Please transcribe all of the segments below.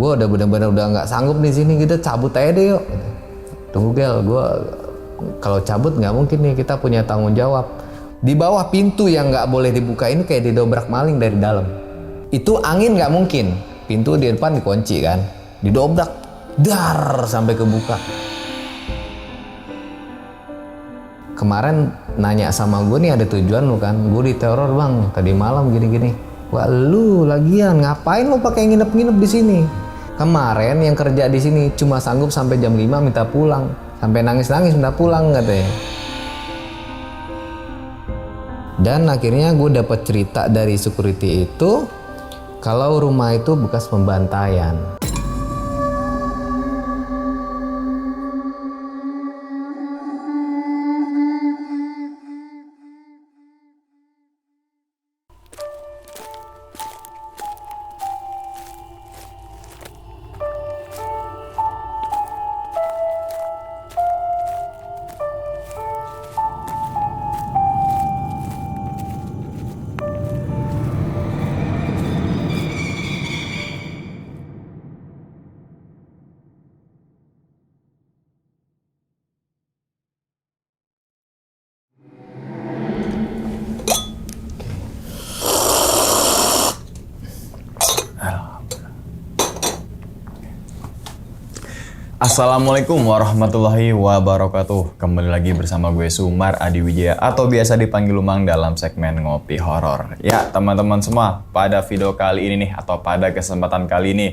gue udah bener-bener udah nggak sanggup di sini, kita cabut aja deh yuk. Tunggu Gel, gue kalau cabut nggak mungkin nih, kita punya tanggung jawab. Di bawah pintu yang nggak boleh dibuka ini kayak didobrak maling dari dalam. Itu angin nggak mungkin, pintu di depan dikunci kan, didobrak, dar sampai kebuka. Kemarin nanya sama gue nih, ada tujuan lu kan, gue diteror bang tadi malam gini-gini. Wah lu lagian ngapain lu pakai nginep-nginep di sini? Kemarin yang kerja di sini cuma sanggup sampai jam 5 minta pulang, sampai nangis-nangis minta pulang katanya. Dan akhirnya gue dapat cerita dari security itu kalau rumah itu bekas pembantaian. Assalamualaikum warahmatullahi wabarakatuh. Kembali lagi bersama gue Sumar Adi Wijaya atau biasa dipanggil Lumang dalam segmen Ngopi Horor. Ya teman-teman semua, pada video kali ini nih atau pada kesempatan kali ini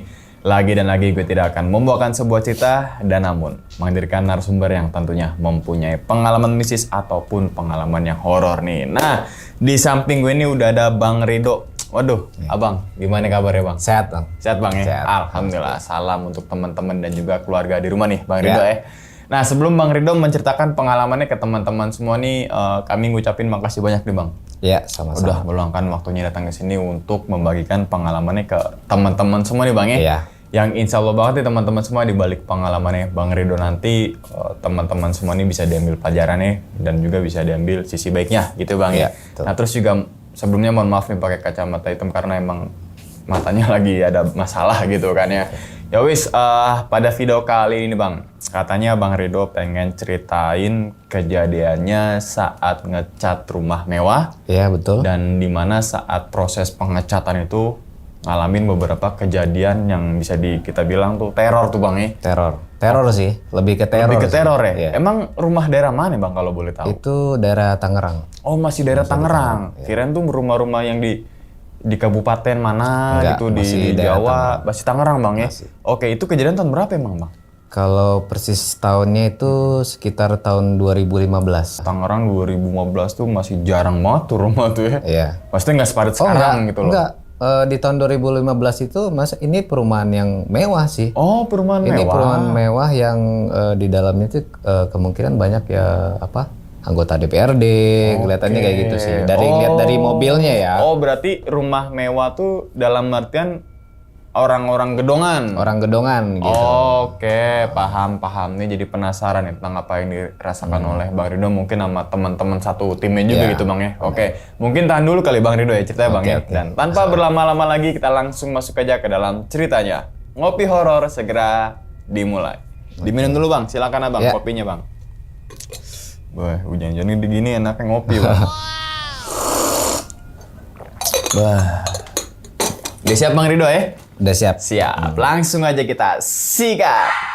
lagi gue tidak akan membawakan sebuah cerita dan namun menghadirkan narasumber yang tentunya mempunyai pengalaman mistis ataupun pengalaman yang horor nih. Nah, di samping gue ini udah ada Bang Rido. Waduh, ya. Abang, gimana kabarnya bang? Sehat bang. Sehat bang ya? Sehat. Alhamdulillah. Salam untuk teman-teman dan juga keluarga di rumah nih Bang Rido ya. Nah sebelum Bang Rido menceritakan pengalamannya ke teman-teman semua nih, kami ngucapin makasih banyak nih bang. Ya, sama-sama. Udah meluangkan waktunya datang ke sini untuk membagikan pengalamannya ke teman-teman semua nih bang ya. Iya. Yang insya Allah banget nih teman-teman semua di balik pengalamannya Bang Rido nanti, teman-teman semua ini bisa diambil pelajarannya dan juga bisa diambil sisi baiknya gitu bang ya. Nah terus juga sebelumnya mohon maaf nih pakai kacamata hitam karena emang matanya lagi ada masalah gitu kan ya. Ya wis, pada video kali ini bang, katanya Bang Rido pengen ceritain kejadiannya saat ngecat rumah mewah. Iya betul. Dan dimana saat proses pengecatan itu ngalamin beberapa kejadian yang bisa kita bilang tuh teror tuh bang ya. Teror sih, lebih ke teror. Lebih ke teror ya? Iya. Emang rumah daerah mana bang kalau boleh tahu? Itu daerah Tangerang. Oh masih daerah Tangerang. Iya. Kirain tuh rumah-rumah yang di kabupaten mana. Enggak, gitu di daerah Jawa. Tangerang. Masih Tangerang bang ya? Masih. Oke, itu kejadian tahun berapa emang bang? Kalau persis tahunnya itu sekitar tahun 2015. Tangerang 2015 tuh masih jarang banget tuh rumah tuh ya. Iya. Maksudnya nggak sepadat sekarang gitu loh. Enggak. Di tahun 2015 itu ini perumahan yang mewah sih. Oh perumahan Ini mewah. perumahan mewah yang di dalamnya itu kemungkinan banyak ya anggota DPRD, kelihatannya kayak gitu sih. Lihat dari mobilnya ya. Oh berarti rumah mewah tuh dalam artian orang-orang gedongan. Orang gedongan gitu. Oke, paham. Nih jadi penasaran nih tentang apa yang dirasakan oleh Bang Rido mungkin sama teman-teman satu timnya juga gitu Bang ya. Oke, mungkin tahan dulu kali Bang Rido ya ceritanya Bang ya. Dan tanpa berlama-lama lagi kita langsung masuk aja ke dalam ceritanya. Ngopi horor segera dimulai. Diminum dulu Bang, silakan Abang kopinya Bang. Wah, hujan-hujan gini enaknya ngopi Bang. Wah. Udah siap Bang Rido ya? Udah siap. Siap, langsung aja kita sikat.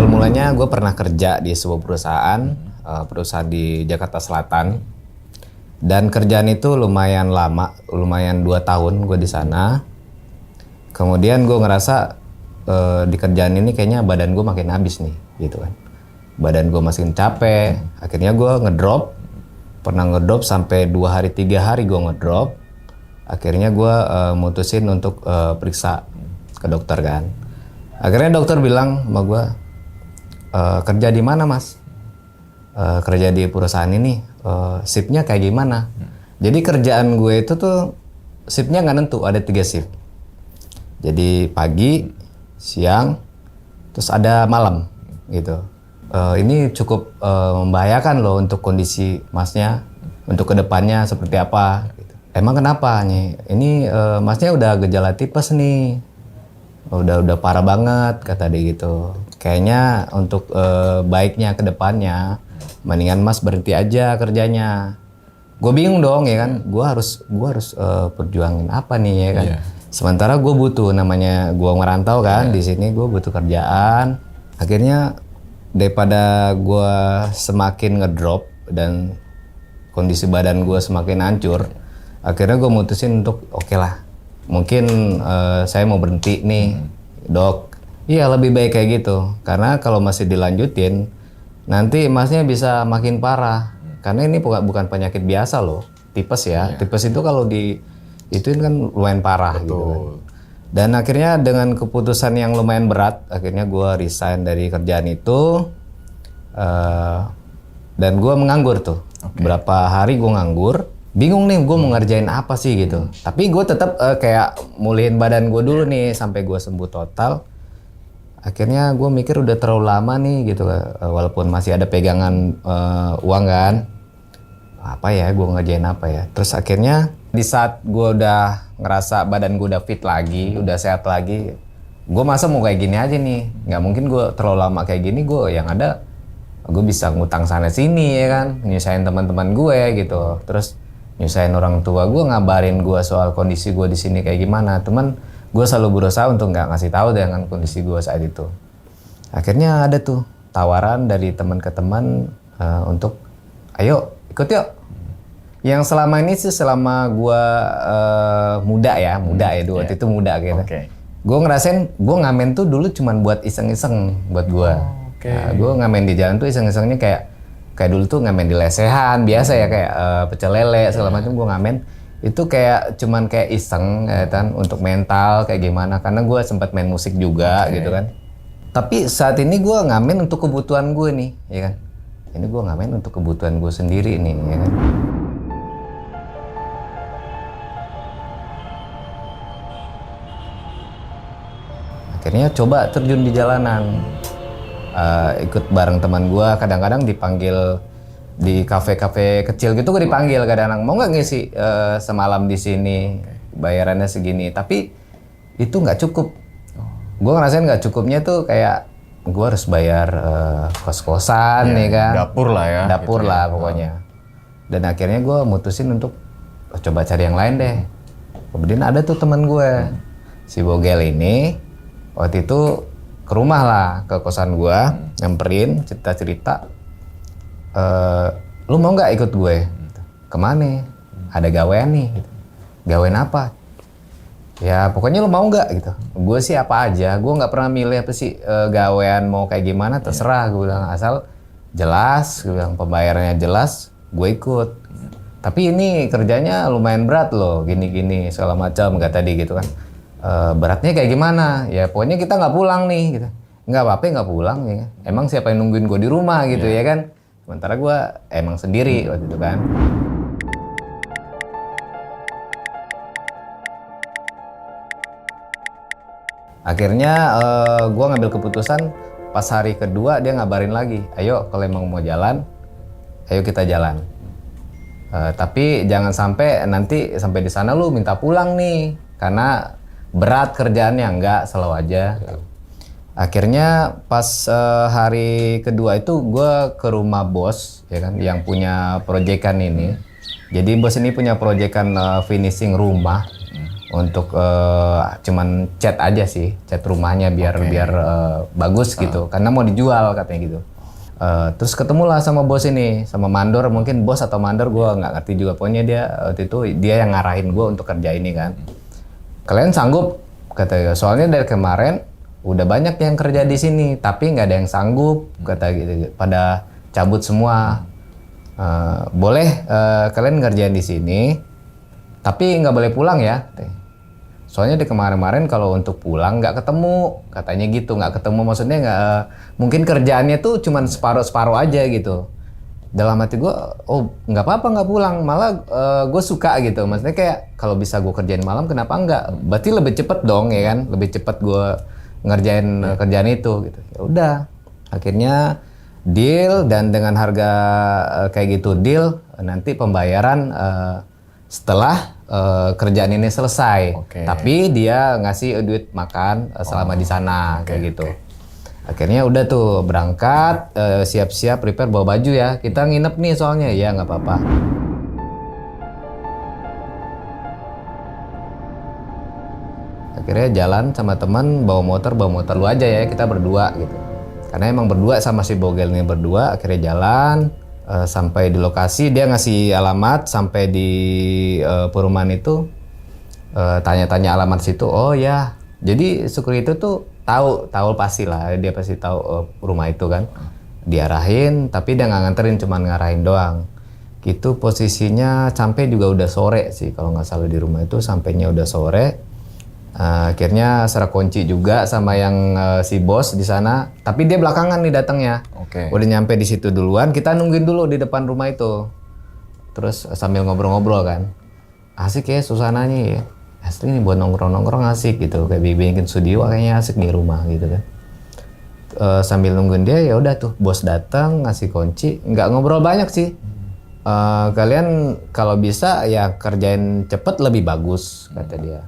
Mulanya gue pernah kerja di sebuah perusahaan di Jakarta Selatan, dan kerjaan itu lumayan lama, lumayan 2 tahun gue di sana. Kemudian gue ngerasa di kerjaan ini kayaknya badan gue makin habis nih gitu kan. Badan gue makin capek, akhirnya gue ngedrop. Pernah ngedrop sampai 2 hari 3 hari gue ngedrop. Akhirnya gue mutusin untuk periksa ke dokter kan. Akhirnya dokter bilang sama gue, kerja di mana mas? Kerja di perusahaan ini, shiftnya kayak gimana? Jadi kerjaan gue itu tuh shiftnya nggak nentu, ada 3 shift. Jadi pagi, siang, terus ada malam gitu. Ini cukup membahayakan loh untuk kondisi masnya, untuk kedepannya seperti apa. Gitu. Emang kenapa nih? Ini masnya udah gejala tipes nih, udah parah banget kata dia gitu. Kayaknya untuk baiknya kedepannya, mendingan mas berhenti aja kerjanya. Gue bingung dong ya kan, gue harus perjuangin apa nih ya kan. Yeah. Sementara gue butuh, namanya gue ngerantau kan, di sini gue butuh kerjaan. Akhirnya daripada gue semakin ngedrop dan kondisi badan gue semakin hancur, akhirnya gue mutusin untuk oke lah, mungkin saya mau berhenti nih dok. Iya lebih baik kayak gitu, karena kalau masih dilanjutin nanti masnya bisa makin parah. Karena ini bukan penyakit biasa loh, tipes ya. Tipes itu kalau ituin kan lumayan parah. Betul. Gitu kan. Dan akhirnya dengan keputusan yang lumayan berat, akhirnya gue resign dari kerjaan itu. Dan gue menganggur tuh. Berapa hari gue nganggur. Bingung nih gue mau ngerjain apa sih gitu. Tapi gue tetap kayak mulihin badan gue dulu nih sampai gue sembuh total. Akhirnya gue mikir udah terlalu lama nih gitu, walaupun masih ada pegangan uang kan. Apa ya, gue ngerjain apa ya. Terus akhirnya di saat gue udah ngerasa badan gue udah fit lagi, udah sehat lagi, gue masa mau kayak gini aja nih. Nggak mungkin gue terlalu lama kayak gini, gue yang ada gue bisa ngutang sana sini ya kan, nyusahin teman-teman gue gitu. Terus nyusahin orang tua gue, ngabarin gue soal kondisi gue di sini kayak gimana. Teman gue selalu berusaha untuk nggak ngasih tahu dengan kondisi gue saat itu. Akhirnya ada tuh tawaran dari teman ke teman untuk ayo ikut yuk. Yang selama ini sih selama gue muda ya dulu waktu itu muda gitu. Gue ngerasain gue ngamen tuh dulu cuman buat iseng-iseng buat gue. Gue ngamen di jalan tuh iseng-isengnya kayak dulu tuh ngamen di lesehan biasa ya kayak pecel lele segala macam gue ngamen. Itu kayak cuman kayak iseng ya kan, untuk mental kayak gimana, karena gue sempat main musik juga gitu kan. Tapi saat ini gue ngamen untuk kebutuhan gue nih ya kan. Ini gue ngamen untuk kebutuhan gue sendiri nih ya kan. Akhirnya coba terjun di jalanan, ikut bareng teman gue, kadang-kadang dipanggil di kafe-kafe kecil gitu, gue dipanggil kadang-kadang, mau nggak ngisi semalam di sini, bayarannya segini. Tapi itu nggak cukup. Gue ngerasain nggak cukupnya tuh kayak gue harus bayar kos-kosan ya kan, dapur lah ya, dapur gitu lah ya. Pokoknya. Dan akhirnya gue mutusin untuk coba cari yang lain deh. Kemudian ada tuh teman gue, si Bogel ini, waktu itu ke rumah lah, ke kosan gue, nyamperin, cerita-cerita. Lu mau nggak ikut gue? Kemana? Ada gawean nih. Gitu. Gawean apa? Ya pokoknya lu mau nggak gitu. Gue sih apa aja. Gue nggak pernah milih apa sih gawean mau kayak gimana. Terserah gue bilang, asal jelas. Gue bilang pembayarannya jelas. Gue ikut. Tapi ini kerjanya lumayan berat loh. Gini-gini segala macam kata tadi gitu kan. Beratnya kayak gimana? Ya pokoknya kita nggak pulang nih gitu. Nggak apa-apa nggak pulang ya. Emang siapa yang nungguin gue di rumah gitu ya kan? Sementara gue emang sendiri waktu itu kan. Akhirnya gue ngambil keputusan pas hari kedua dia ngabarin lagi, ayo kalau emang mau jalan, ayo kita jalan. Tapi jangan sampai nanti sampai di sana lu minta pulang nih, karena berat kerjaannya, enggak, selalu aja. Akhirnya pas hari kedua itu gue ke rumah bos ya kan, yang punya proyekan ini. Jadi bos ini punya proyekan finishing rumah untuk cuman cat aja sih, cat rumahnya biar bagus gitu, karena mau dijual katanya gitu. Terus ketemulah sama bos ini, sama mandor, mungkin bos atau mandor gue nggak ngerti juga, pokoknya dia waktu itu dia yang ngarahin gue untuk kerja ini kan. Kalian sanggup katanya, soalnya dari kemarin udah banyak yang kerja di sini tapi nggak ada yang sanggup kata gitu, pada cabut semua. Boleh kalian ngerjain di sini tapi nggak boleh pulang ya, soalnya di kemarin-kemarin kalau untuk pulang nggak ketemu katanya gitu, nggak ketemu maksudnya nggak mungkin kerjaannya tuh cuman separuh aja gitu. Dalam hati gue, oh nggak apa-apa nggak pulang, malah gue suka gitu. Maksudnya kayak kalau bisa gue kerjain malam kenapa nggak? Berarti lebih cepet dong ya kan, lebih cepet gue ngerjain kerjaan itu gitu. Ya udah, akhirnya deal dan dengan harga kayak gitu deal, nanti pembayaran setelah kerjaan ini selesai. Tapi dia ngasih duit makan selama di sana kayak gitu. Akhirnya udah tuh berangkat, siap-siap prepare bawa baju ya. Kita nginep nih soalnya, ya nggak apa-apa. Akhirnya jalan sama teman, bawa motor lu aja ya, kita berdua gitu. Karena emang berdua sama si Bogel ini berdua, akhirnya jalan sampai di lokasi, dia ngasih alamat sampai di perumahan itu, tanya-tanya alamat situ, oh ya. Jadi Sukri itu tuh tahu pasti lah, dia pasti tahu rumah itu kan. Diarahin, tapi dia nggak nganterin, cuman ngarahin doang. Gitu posisinya sampai juga udah sore sih, kalau nggak salah di rumah itu sampainya udah sore. Akhirnya serak kunci juga sama yang si bos di sana, tapi dia belakangan nih datangnya. Udah nyampe di situ duluan, kita nungguin dulu di depan rumah itu. Terus sambil ngobrol-ngobrol kan, asik ya suasananya ya. Asli nih buat nongkrong-nongkrong asik gitu, kayak bikin studio kayaknya asik di rumah gitu kan. Sambil nungguin dia ya udah tuh bos datang ngasih kunci, nggak ngobrol banyak sih. Kalian kalau bisa ya kerjain cepet lebih bagus kata dia.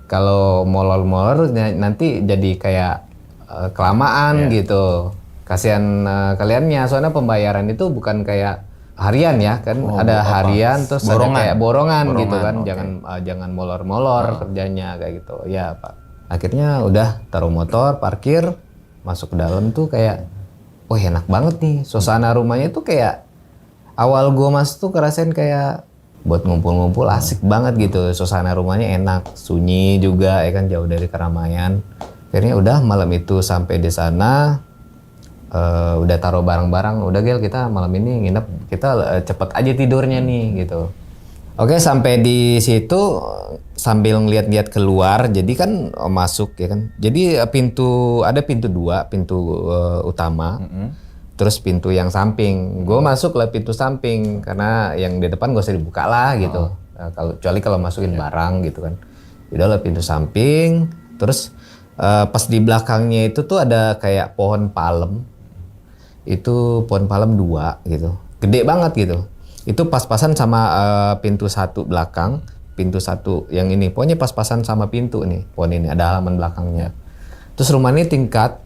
Kalau molor-molor nanti jadi kayak kelamaan gitu. Kasihan kaliannya, soalnya pembayaran itu bukan kayak harian ya kan, ada harian terus ada kayak borongan gitu kan. Jangan molor-molor kerjanya kayak gitu ya Pak. Akhirnya udah taruh motor, parkir, masuk ke dalam tuh kayak oh enak banget nih suasana rumahnya tuh. Kayak awal gua masuk tuh ngerasain kayak buat ngumpul-ngumpul asik banget gitu. Suasana rumahnya enak, sunyi juga ya kan, jauh dari keramaian. Akhirnya udah malam itu sampai di sana, udah taruh barang-barang, udah Gel kita malam ini nginep, kita cepet aja tidurnya nih gitu. Oke, sampai di situ sambil ngeliat-liat keluar, jadi kan masuk ya kan. Jadi ada pintu dua, pintu utama, terus pintu yang samping. Gue masuk lah pintu samping karena yang di depan gak usah dibuka lah gitu. Kecuali kalau masukin barang gitu kan. Udah lah pintu samping, terus pas di belakangnya itu tuh ada kayak pohon palem. Itu pohon palem 2 gitu, gede banget gitu. Itu pas-pasan sama pintu 1 belakang, pintu 1 yang ini, pokoknya pas-pasan sama pintu nih, pohon ini ada halaman belakangnya. Terus rumah ini tingkat,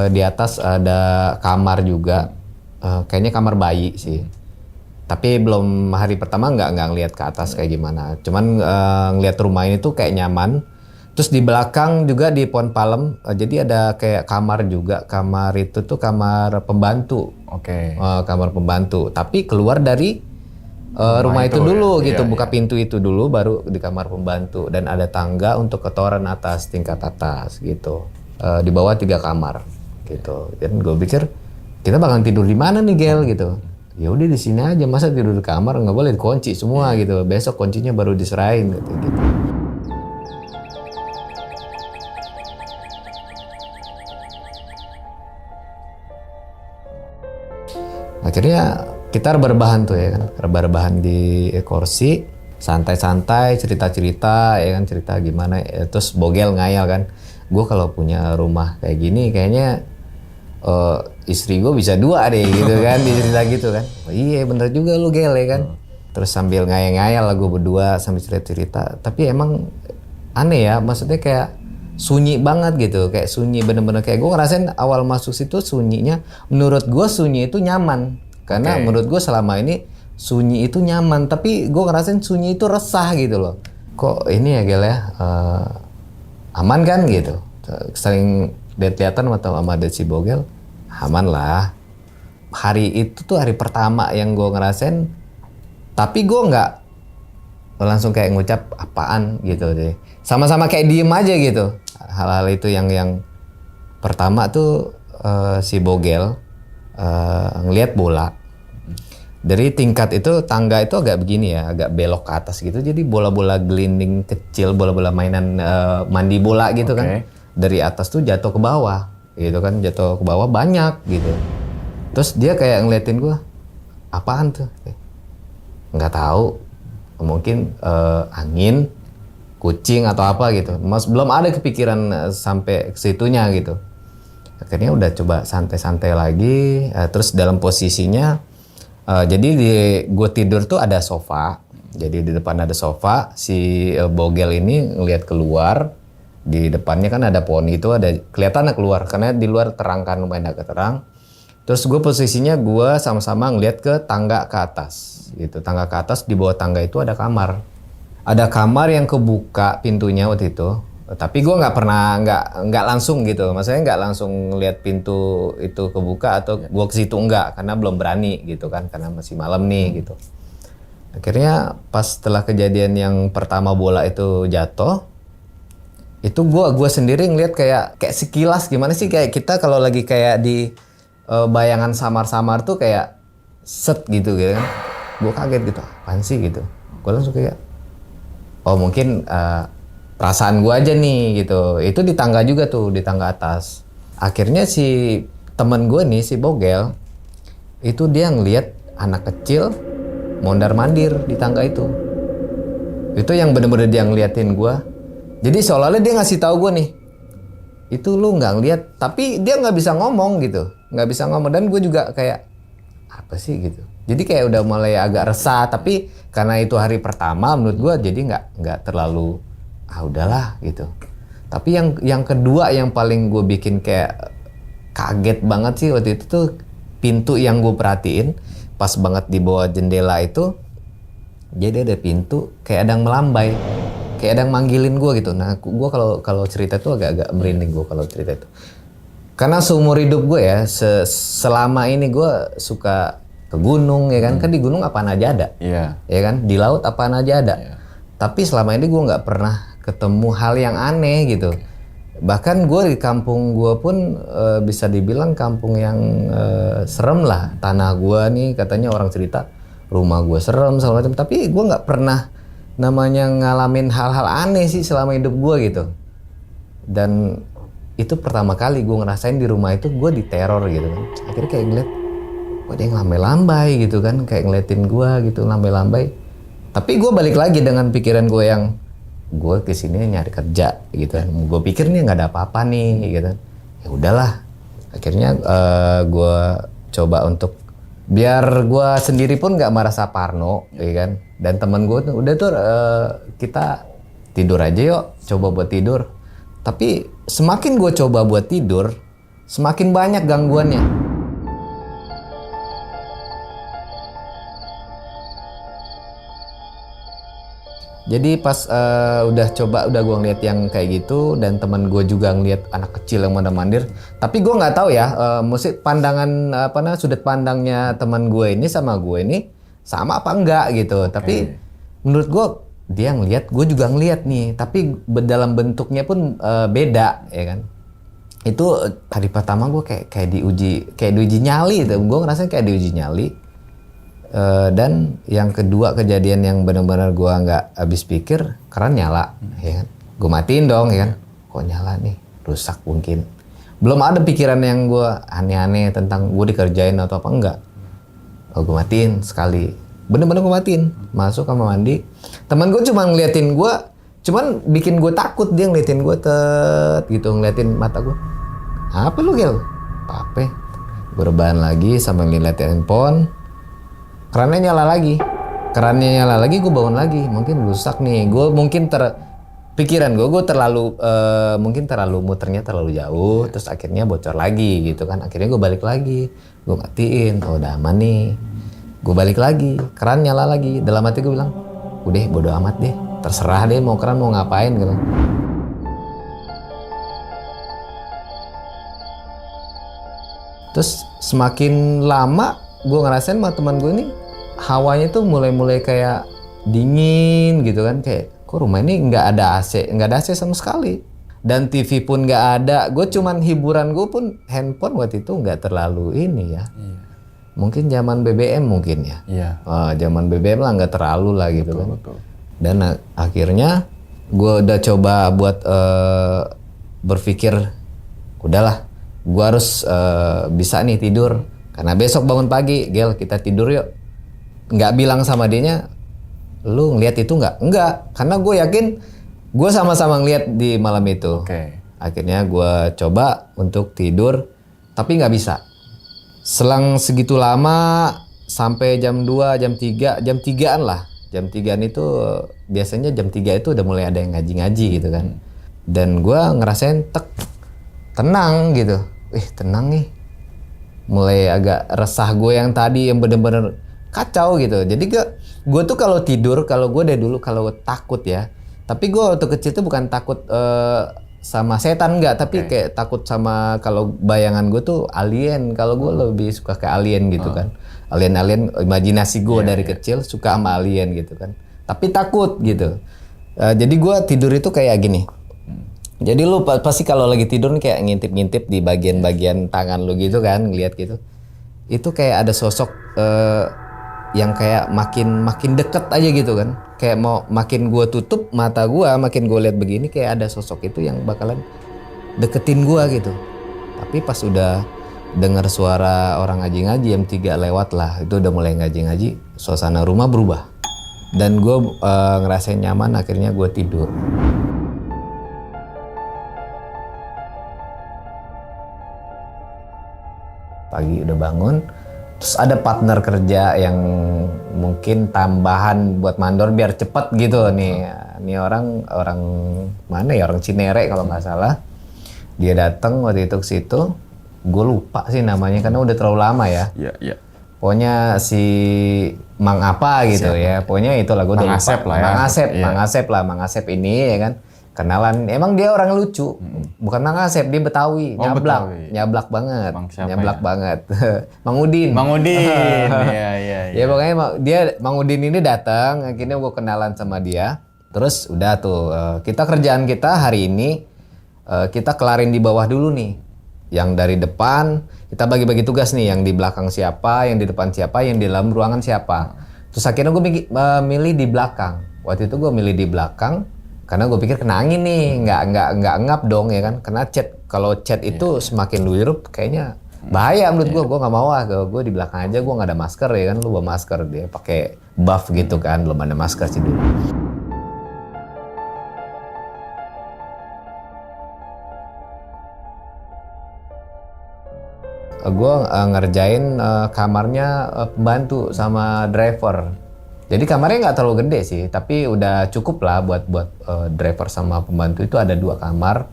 di atas ada kamar juga, kayaknya kamar bayi sih. Tapi belum hari pertama nggak ngeliat ke atas kayak gimana, cuman ngeliat rumah ini tuh kayak nyaman. Terus di belakang juga di pohon palem, jadi ada kayak kamar juga. Kamar itu tuh kamar pembantu. Kamar pembantu. Tapi keluar dari rumah itu dulu ya? Gitu. Buka pintu itu dulu, baru di kamar pembantu. Dan ada tangga untuk ketoran atas, tingkat atas gitu. Di bawah 3 kamar gitu. Dan gue pikir kita bakal tidur di mana nih Gel gitu. Ya udah di sini aja, masa tidur di kamar, nggak boleh dikunci semua gitu. Besok kuncinya baru diserahin gitu. Akhirnya kita rebahan tuh ya kan, rebahan di kursi, santai-santai, cerita-cerita ya kan, cerita gimana. Terus Bogel ngayal kan, gue kalau punya rumah kayak gini kayaknya istri gue bisa 2 deh gitu kan, dicerita gitu kan. Oh, iya bener juga lu Gel ya kan. Terus sambil ngayal-ngayal lah gue berdua sambil cerita-cerita. Tapi emang aneh ya, maksudnya kayak sunyi banget gitu, kayak sunyi bener-bener. Kayak gue ngerasain awal masuk situ sunyinya, menurut gue sunyi itu nyaman. Karena menurut gue selama ini sunyi itu nyaman, tapi gue ngerasain sunyi itu resah gitu loh. Kok ini ya Gel ya, aman kan gitu. Sering lihat-lihatan sama si Bogel, aman lah. Hari itu tuh hari pertama yang gue ngerasain, tapi gue nggak langsung kayak ngucap apaan gitu deh. Sama-sama kayak diem aja gitu. Hal-hal itu yang Pertama tuh si Bogel ngelihat bola. Dari tingkat itu tangga itu agak begini ya, agak belok ke atas gitu. Jadi bola-bola gelinding kecil, bola-bola mainan mandi bola gitu kan. Dari atas tuh jatuh ke bawah, gitu kan, jatuh ke bawah banyak gitu. Terus dia kayak ngeliatin gue, apaan tuh? Nggak tahu, mungkin angin, kucing atau apa gitu. Belum ada kepikiran sampai ke situnya gitu. Akhirnya udah coba santai-santai lagi, terus dalam posisinya, jadi gue tidur tuh ada sofa. Jadi di depan ada sofa, si Bogel ini ngeliat keluar, di depannya kan ada pohon itu, ada kelihatan keluar, karena di luar terang kan, lumayan agak terang. Terus gue posisinya gue sama-sama ngeliat ke tangga ke atas, gitu. Tangga ke atas, di bawah tangga itu ada kamar. Ada kamar yang kebuka pintunya waktu itu. Tapi gue nggak langsung gitu, maksudnya nggak langsung ngeliat pintu itu kebuka atau gue ke situ enggak, karena belum berani gitu kan, karena masih malam nih gitu. Akhirnya pas setelah kejadian yang pertama bola itu jatuh, itu gue sendiri ngeliat kayak sekilas gimana sih, kayak kita kalau lagi kayak di bayangan samar-samar tuh kayak set gitu kan. Gue kaget gitu, apaan sih gitu. Gue langsung kayak, oh mungkin perasaan gue aja nih gitu. Itu di tangga juga tuh, di tangga atas. Akhirnya si temen gue nih, si Bogel, itu dia ngeliat anak kecil mondar-mandir di tangga itu. Itu yang bener-bener dia ngeliatin gue. Jadi seolah-olah dia ngasih tahu gue nih, itu lu nggak ngeliat, tapi dia nggak bisa ngomong gitu, nggak bisa ngomong. Dan gue juga kayak, apa sih gitu. Jadi kayak udah mulai agak resah, tapi karena itu hari pertama menurut gue, jadi nggak terlalu udahlah gitu. Tapi yang kedua yang paling gue bikin kayak kaget banget sih waktu itu tuh, pintu yang gue perhatiin pas banget di bawah jendela itu, jadi ada pintu kayak ada yang melambai, kayak ada yang manggilin gue gitu. Nah gue kalau cerita tuh agak-agak merinding gue kalau cerita itu, karena seumur hidup gue ya, selama ini gue suka ke gunung ya kan, kan di gunung apaan aja ada, ya kan, di laut apaan aja ada. Tapi selama ini gue nggak pernah ketemu hal yang aneh gitu. Bahkan gue di kampung gue pun bisa dibilang kampung yang serem lah. Tanah gue nih katanya orang cerita rumah gue serem segala macam. Tapi gue nggak pernah namanya ngalamin hal-hal aneh sih selama hidup gue gitu. Dan itu pertama kali gue ngerasain di rumah itu gue diteror gitu kan. Akhirnya kayak ngeliat, wah dia ngelambai-lambai gitu kan, kayak ngeliatin gue gitu lambai-lambai. Tapi gue balik lagi dengan pikiran gue yang, gue kesini nyari kerja gitu kan. Gue pikir nih nggak ada apa-apa nih gitu. Ya udahlah. Akhirnya gue coba untuk biar gue sendiri pun nggak merasa parno, ya kan. Dan teman gue tuh udah tuh kita tidur aja yuk, coba buat tidur. Tapi semakin gue coba buat tidur, semakin banyak gangguannya. Jadi pas udah gue ngeliat yang kayak gitu, dan teman gue juga ngeliat anak kecil yang mondar-mandir. Tapi gue nggak tahu ya, mesti pandangan sudut pandangnya teman gue ini sama gue ini sama apa enggak gitu. Tapi menurut gue dia ngeliat, gue juga ngeliat nih. Tapi dalam bentuknya pun beda ya kan. Itu hari pertama gue kayak diuji nyali gitu. Gue ngerasa kayak diuji nyali. Dan yang kedua kejadian yang benar-benar gue nggak habis pikir, keran nyala, ya kan? Gue matiin dong, ya kan? Kok nyala nih, rusak mungkin. Belum ada pikiran yang gue aneh-aneh tentang gue dikerjain atau apa enggak. Oh, gue matiin sekali, bener-bener gue matiin, masuk kamar mandi. Teman gue cuma ngeliatin gue, cuman bikin gue takut, dia ngeliatin gue gitu, ngeliatin mata gue. Apa lu Gel? Apa? Gue rebahan lagi sambil ngeliatin handphone. Kerannya nyala lagi, gue bangun lagi, mungkin rusak nih. Gue mungkin pikiran gue terlalu mungkin terlalu muternya terlalu jauh, terus akhirnya bocor lagi gitu kan. Akhirnya gue balik lagi, gue matiin, oh udah aman nih. Gue balik lagi, keran nyala lagi. Dalam hati gue bilang, udah bodo amat deh, terserah deh mau keran mau ngapain gitu. Terus semakin lama gue ngerasain sama teman gue ini hawanya tuh mulai kayak dingin gitu kan, kayak kok rumah ini nggak ada AC sama sekali. dan TV pun nggak ada. Gue cuman hiburan gue pun handphone waktu itu nggak terlalu ini ya. Mungkin zaman BBM mungkin ya. Zaman BBM lah nggak terlalu lah gitu kan. Dan akhirnya gue udah coba buat berpikir, udahlah, gue harus bisa nih tidur. Karena besok bangun pagi, Gel kita tidur yuk. Nggak bilang sama dianya, lu ngeliat itu nggak? Enggak, karena gue yakin gue sama-sama ngeliat di malam itu. Akhirnya gue coba untuk tidur, tapi nggak bisa. Selang segitu lama, sampai jam 2, jam 3, jam 3-an lah. Jam 3-an itu biasanya jam 3 itu udah mulai ada yang ngaji-ngaji gitu kan. Dan gue ngerasain tenang gitu. Tenang nih. Mulai agak resah gue yang tadi yang bener-bener kacau gitu. Jadi gue tuh kalau tidur, kalau gue dari dulu kalau takut ya. Tapi gue waktu kecil tuh bukan takut sama setan enggak, tapi kayak takut sama, kalau bayangan gue tuh alien. Kalau gue lebih suka ke alien gitu kan. Alien imajinasi gue dari kecil suka sama alien gitu kan. Tapi takut gitu. Jadi gue tidur itu kayak gini. Jadi lu pasti kalau lagi tidur nih kayak ngintip-ngintip di bagian-bagian tangan lu gitu kan, ngeliat gitu. Itu kayak ada sosok yang kayak makin deket aja gitu kan. Kayak mau makin gua tutup mata gua, makin gua lihat begini kayak ada sosok itu yang bakalan deketin gua gitu. Tapi pas udah dengar suara orang ngaji-ngaji jam 3 lewat lah, itu udah mulai ngaji-ngaji, suasana rumah berubah. Dan gua ngerasain nyaman, akhirnya gua tidur. Pagi udah bangun, terus ada partner kerja yang mungkin tambahan buat mandor biar cepet gitu nih. Ini orang mana ya, orang Cinere kalau nggak salah. Dia datang waktu itu ke situ, gue lupa sih namanya karena udah terlalu lama ya. Pokoknya si Mang apa gitu. Siapa? Ya, pokoknya itulah gue udah lupa. Mang Asep ini ya kan. Kenalan, emang dia orang lucu, bukan Mang Asep, dia Betawi, nyablak banget, banget. Mang Udin. Iya. Ya pokoknya Mang Udin ini datang, akhirnya gue kenalan sama dia. Terus udah tuh, kerjaan kita hari ini, kita kelarin di bawah dulu nih. Yang dari depan, kita bagi-bagi tugas nih, yang di belakang siapa, yang di depan siapa, yang di dalam ruangan siapa. Terus akhirnya gue milih di belakang. Waktu itu gue milih di belakang, karena gue pikir kena angin nih, nggak ngap dong ya kan. Karena kalau chat itu semakin lu hirup kayaknya bahaya menurut gue nggak mau gue di belakang aja, gue nggak ada masker ya kan, lu bawa masker, dia pakai buff gitu kan, belum ada masker sih dulu. Gue ngerjain kamarnya pembantu sama driver. Jadi kamarnya nggak terlalu gede sih, tapi udah cukup lah buat driver sama pembantu itu ada 2 kamar.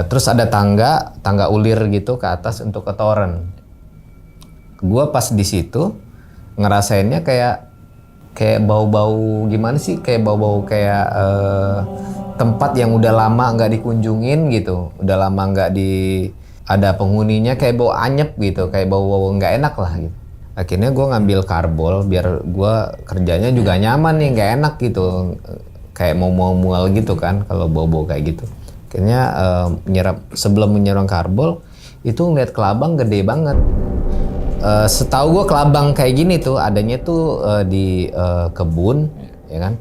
Terus ada tangga ulir gitu ke atas untuk ke toren. Gua pas di situ ngerasainnya kayak bau-bau gimana sih? Kayak bau-bau kayak tempat yang udah lama nggak dikunjungin gitu, udah lama nggak ada penghuninya, kayak bau anyep gitu, kayak bau-bau nggak enak lah gitu. Akhirnya gue ngambil karbol biar gue kerjanya juga nyaman nih, nggak enak gitu, kayak mau mual gitu kan kalau bau-bau kayak gitu. Akhirnya sebelum menyerang karbol itu ngeliat kelabang gede banget. Setahu gue kelabang kayak gini tuh adanya tuh di kebun, ya kan,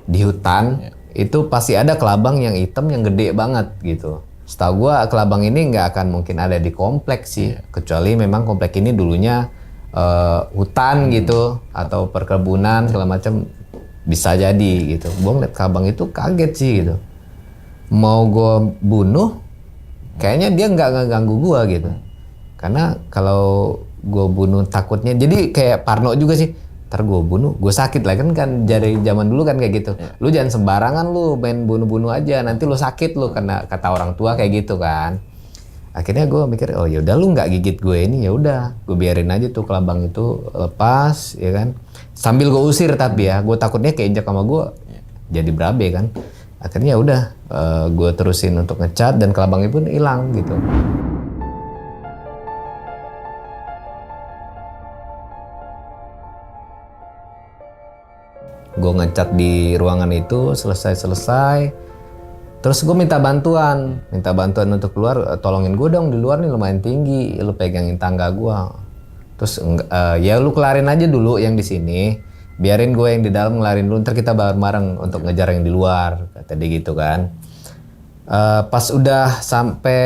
di hutan. Itu pasti ada kelabang yang hitam yang gede banget gitu. Setahu gue kelabang ini nggak akan mungkin ada di kompleks sih, kecuali memang kompleks ini dulunya hutan gitu atau perkebunan segala macam, bisa jadi gitu. Gue ngeliat kelabang itu kaget sih gitu. Mau gue bunuh, kayaknya dia nggak ganggu gue gitu. Karena kalau gue bunuh takutnya, jadi kayak parno juga sih. Ntar gue bunuh, gue sakit lah kan dari zaman dulu kan kayak gitu. Lu jangan sembarangan lu main bunuh-bunuh aja, nanti lu sakit lu, karena kata orang tua kayak gitu kan. Akhirnya gue mikir, oh yaudah lu nggak gigit gue ini, ya udah gue biarin aja tuh kelabang itu lepas ya kan. Sambil gue usir tapi ya, gue takutnya keinjak sama gue jadi berabe kan. Akhirnya udah gue terusin untuk ngecat dan kelabangnya pun hilang gitu. Gue ngecat di ruangan itu selesai. Terus gue minta bantuan untuk keluar, tolongin gue dong di luar nih lumayan tinggi, lu pegangin tangga gue. Terus ya lu kelarin aja dulu yang di sini, biarin gue yang di dalam ngelarin dulu, ntar kita bareng-bareng untuk ngejar yang di luar, kata dia gitu kan. Pas udah sampai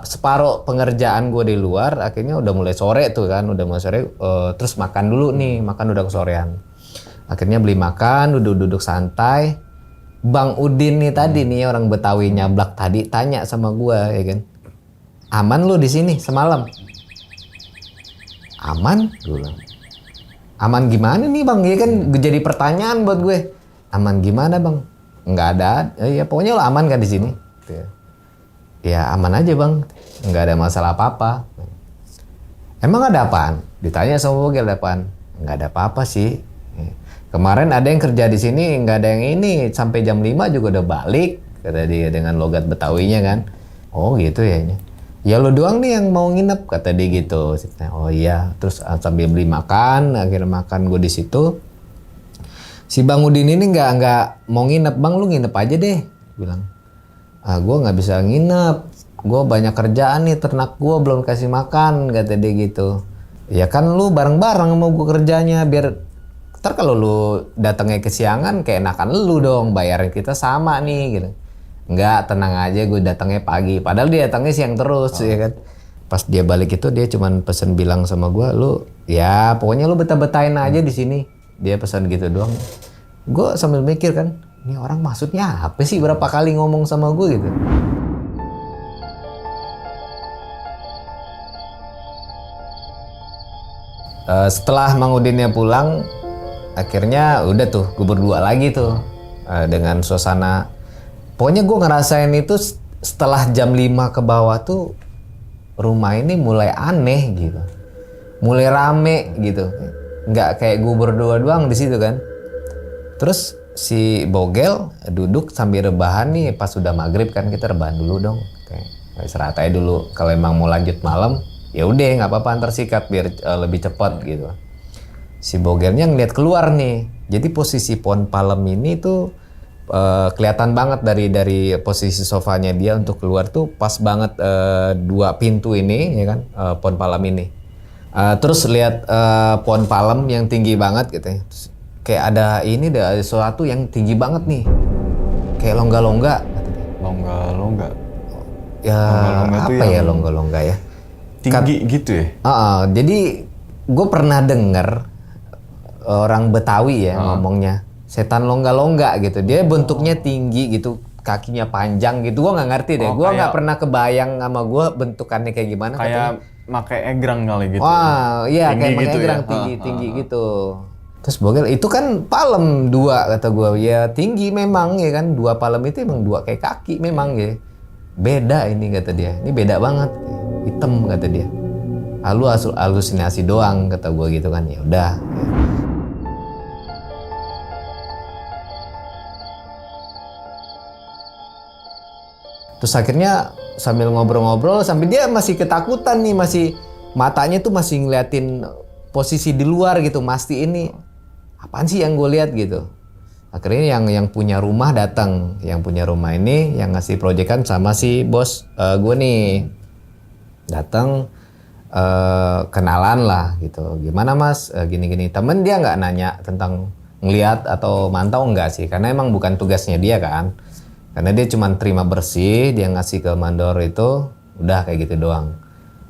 separuh pengerjaan gue di luar, akhirnya udah mulai sore tuh kan, terus makan dulu nih, makan udah kesorean. Akhirnya beli makan, duduk-duduk santai. Bang Udin nih tadi nih orang Betawi nyablak tadi tanya sama gua ya kan. Aman lu di sini semalam? Aman? Gue bilang. Aman gimana nih Bang? Ya kan jadi pertanyaan buat gue. Aman gimana Bang? Nggak ada. Ya pokoknya lo aman kan di sini? Ya aman aja Bang. Nggak ada masalah apa-apa. Emang ada apaan? Ditanya sama Bogel ada apaan? Nggak ada apa-apa sih. Kemarin ada yang kerja di sini, nggak ada yang ini, sampai jam 5 juga udah balik, kata dia dengan logat Betawinya kan. Oh gitu ya. Ya lo doang nih yang mau nginep, kata dia gitu. Oh iya, terus sambil beli makan, akhirnya makan gue di situ. Si Bang Udin ini nggak mau nginep, Bang lu nginep aja deh, bilang. Gue nggak bisa nginep, gue banyak kerjaan nih, ternak gue belum kasih makan, kata dia gitu. Ya kan lu bareng-bareng sama gue kerjanya, biar ntar kalau lu datangnya kesiangan kayak enakan lu dong, bayaran kita sama nih gitu. Enggak, tenang aja gue datangnya pagi, padahal dia datangnya siang terus ya kan. Pas dia balik itu dia cuman pesen bilang sama gue, lu ya pokoknya lu betah-betahin aja di sini. Dia pesan gitu doang. Gue sambil mikir kan, ini orang maksudnya apa sih berapa kali ngomong sama gue gitu. Setelah Mang Udinnya pulang, akhirnya udah tuh gue berdua lagi tuh dengan suasana. Pokoknya gue ngerasain itu setelah jam 5 ke bawah tuh rumah ini mulai aneh gitu. Mulai rame gitu. Nggak kayak gue berdua doang di situ kan. Terus si Bogel duduk sambil rebahan nih, pas udah maghrib kan kita rebahan dulu dong. Kayak istirahat aja dulu. Kalau emang mau lanjut malam, ya udah nggak apa-apa antar sikat biar lebih cepat gitu. Si Bogelnya ngeliat keluar nih, jadi posisi pohon palem ini tuh kelihatan banget dari posisi sofanya dia untuk keluar tuh pas banget dua pintu ini ya kan, pohon palem ini. Terus lihat pohon palem yang tinggi banget gitu ya. Terus, kayak ada sesuatu yang tinggi banget nih, kayak longga-longga. Longga-longga. Ya longga-longga apa ya longga-longga ya? Tinggi gitu ya? Jadi gue pernah denger orang Betawi ya ngomongnya setan longga-longga gitu. Dia bentuknya tinggi gitu, kakinya panjang gitu. Gue nggak ngerti deh. Gue nggak pernah kebayang sama gue bentukannya kayak gimana. Kayak pakai egrang kali gitu. Wah, iya kayak pakai gitu egrang ya? tinggi gitu. Terus Bogel itu kan palem dua kata gue. Ya tinggi memang ya kan. Dua palem itu emang dua kayak kaki memang ya. Beda ini kata dia. Ini beda banget. Hitam kata dia. Lu halusinasi doang kata gue gitu kan. Ya udah. Terus akhirnya sambil ngobrol-ngobrol, sambil dia masih ketakutan nih, masih matanya tuh masih ngeliatin posisi di luar gitu, mastiin nih apaan sih yang gue lihat gitu. Akhirnya yang punya rumah datang, yang punya rumah ini yang ngasih proyekan sama si bos gue nih datang, kenalan lah gitu. Gimana mas, gini-gini. Temen dia nggak nanya tentang ngeliat atau mantau enggak sih, karena emang bukan tugasnya dia kan. Karena dia cuma terima bersih, dia ngasih ke mandor itu, udah kayak gitu doang.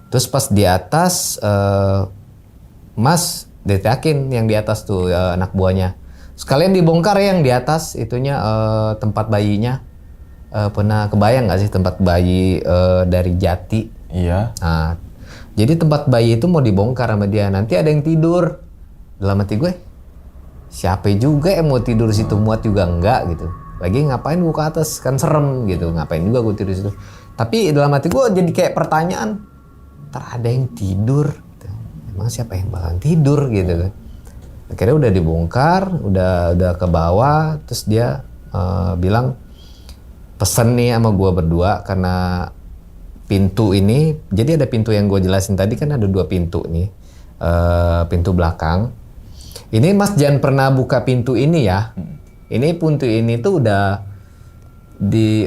Terus pas di atas, mas diteakin yang di atas tuh anak buahnya. Sekalian dibongkar ya yang di atas, itunya tempat bayinya. Pernah kebayang nggak sih tempat bayi dari Jati? Iya. Nah, jadi tempat bayi itu mau dibongkar sama dia. Nanti ada yang tidur. Dalam hati gue, siapa juga yang mau tidur situ, muat juga enggak gitu. Lagi ngapain gue ke atas, kan serem gitu, ngapain juga gue tidur situ. Tapi dalam hati gue jadi kayak pertanyaan, ntar ada yang tidur gitu. Emang siapa yang bakal tidur gitu kan. Akhirnya udah dibongkar, udah ke bawah, terus dia bilang pesen nih sama gue berdua, karena pintu ini, jadi ada pintu yang gue jelasin tadi kan ada dua pintu nih, pintu belakang. Ini mas jangan pernah buka pintu ini ya. Ini pintu ini tuh udah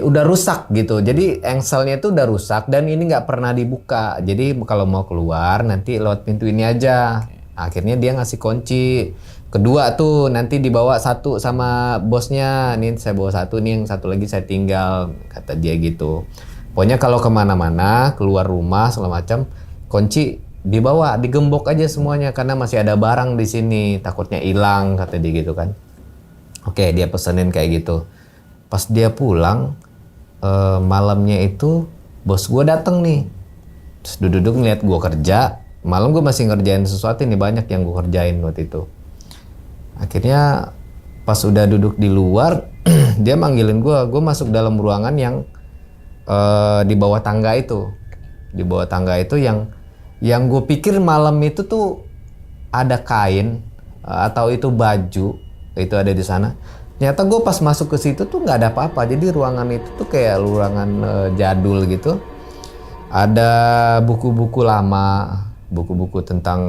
udah rusak gitu. Jadi engselnya itu udah rusak dan ini nggak pernah dibuka. Jadi kalau mau keluar nanti lewat pintu ini aja. Akhirnya dia ngasih kunci. Kedua tuh nanti dibawa satu sama bosnya. Nih saya bawa satu, nih yang satu lagi saya tinggal, kata dia gitu. Pokoknya kalau kemana-mana, keluar rumah segala macam, kunci dibawa, digembok aja semuanya karena masih ada barang di sini. Takutnya hilang, kata dia gitu kan. Oke, dia pesenin kayak gitu. Pas dia pulang, malamnya itu bos gue dateng nih. Terus duduk-duduk ngeliat gue kerja. Malam gue masih ngerjain sesuatu nih, banyak yang gue kerjain waktu itu. Akhirnya pas udah duduk di luar, dia manggilin gue masuk dalam ruangan yang di bawah tangga itu. Di bawah tangga itu yang gue pikir malam itu tuh ada kain atau itu baju, itu ada di sana. Ternyata gue pas masuk ke situ tuh nggak ada apa-apa. Jadi ruangan itu tuh kayak ruangan jadul gitu. Ada buku-buku lama, buku-buku tentang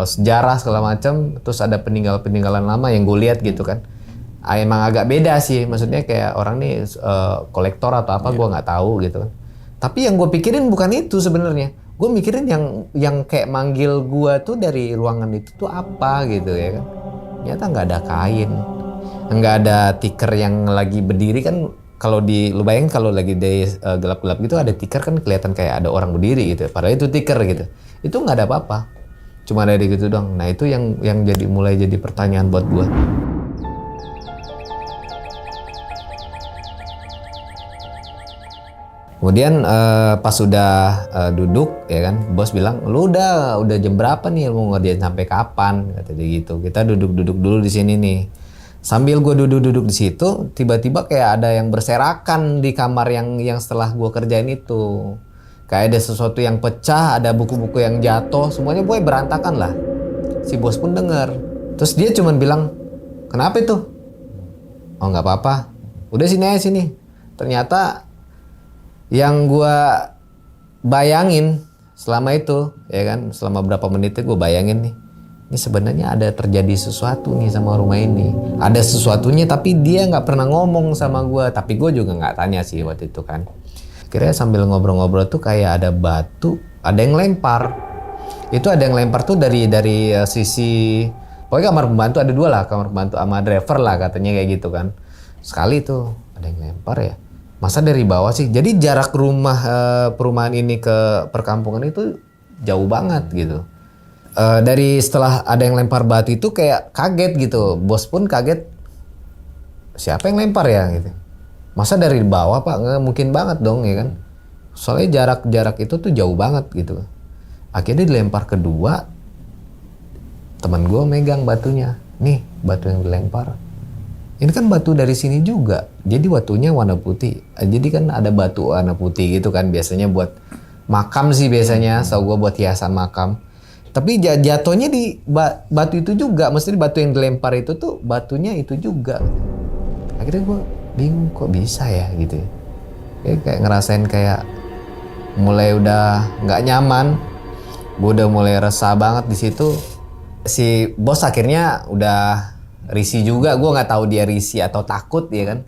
sejarah segala macam. Terus ada peninggalan-peninggalan lama yang gue lihat gitu kan. Emang agak beda sih. Maksudnya kayak orang nih kolektor atau apa, gue nggak tahu gitu kan. Tapi yang gue pikirin bukan itu sebenarnya. Gue mikirin yang kayak manggil gue tuh dari ruangan itu tuh apa gitu ya kan. Ternyata nggak ada kain. Nggak ada tiker yang lagi berdiri kan. Kalau lu bayangin kalau lagi day gelap-gelap gitu ada tiker kan kelihatan kayak ada orang berdiri gitu. Padahal itu tiker gitu. Itu nggak ada apa-apa. Cuma ada gitu doang. Nah itu yang mulai jadi pertanyaan buat gue. Kemudian pas sudah duduk ya kan, bos bilang, "Lu udah jam berapa nih, mau ngerjain sampai kapan?" Kata dia gitu. "Kita duduk-duduk dulu di sini nih." Sambil gue duduk-duduk di situ, tiba-tiba kayak ada yang berserakan di kamar yang setelah gue kerjain itu. Kayak ada sesuatu yang pecah, ada buku-buku yang jatuh, semuanya gue berantakan lah. Si bos pun denger. Terus dia cuman bilang, "Kenapa itu?" "Oh nggak apa-apa. Udah sini aja sini." Ternyata yang gue bayangin selama itu, ya kan, selama berapa menit gue bayangin nih. Ini sebenarnya ada terjadi sesuatu nih sama rumah ini. Ada sesuatunya tapi dia nggak pernah ngomong sama gue. Tapi gue juga nggak tanya sih waktu itu kan. Akhirnya sambil ngobrol-ngobrol tuh kayak ada batu, ada yang lempar. Itu ada yang lempar tuh dari sisi, pokoknya kamar pembantu ada dua lah, kamar pembantu sama driver lah katanya kayak gitu kan. Sekali tuh ada yang lempar ya. Masa dari bawah sih? Jadi jarak rumah perumahan ini ke perkampungan itu jauh banget gitu. Dari setelah ada yang lempar batu itu kayak kaget gitu. Bos pun kaget. Siapa yang lempar ya gitu. Masa dari bawah Pak? Nggak mungkin banget dong ya kan. Soalnya jarak itu tuh jauh banget gitu. Akhirnya dilempar kedua. Teman gue megang batunya. Nih batu yang dilempar. Ini kan batu dari sini juga. Jadi batunya warna putih. Jadi kan ada batu warna putih gitu kan. Biasanya buat makam sih biasanya. So gue buat hiasan makam. Tapi jatuhnya di batu itu juga. Mesti batu yang dilempar itu tuh batunya itu juga. Akhirnya gue bingung kok bisa ya gitu. Kayak ngerasain kayak mulai udah nggak nyaman. Gue udah mulai resah banget di situ. Si bos akhirnya udah risih juga. Gue nggak tahu dia risih atau takut ya kan.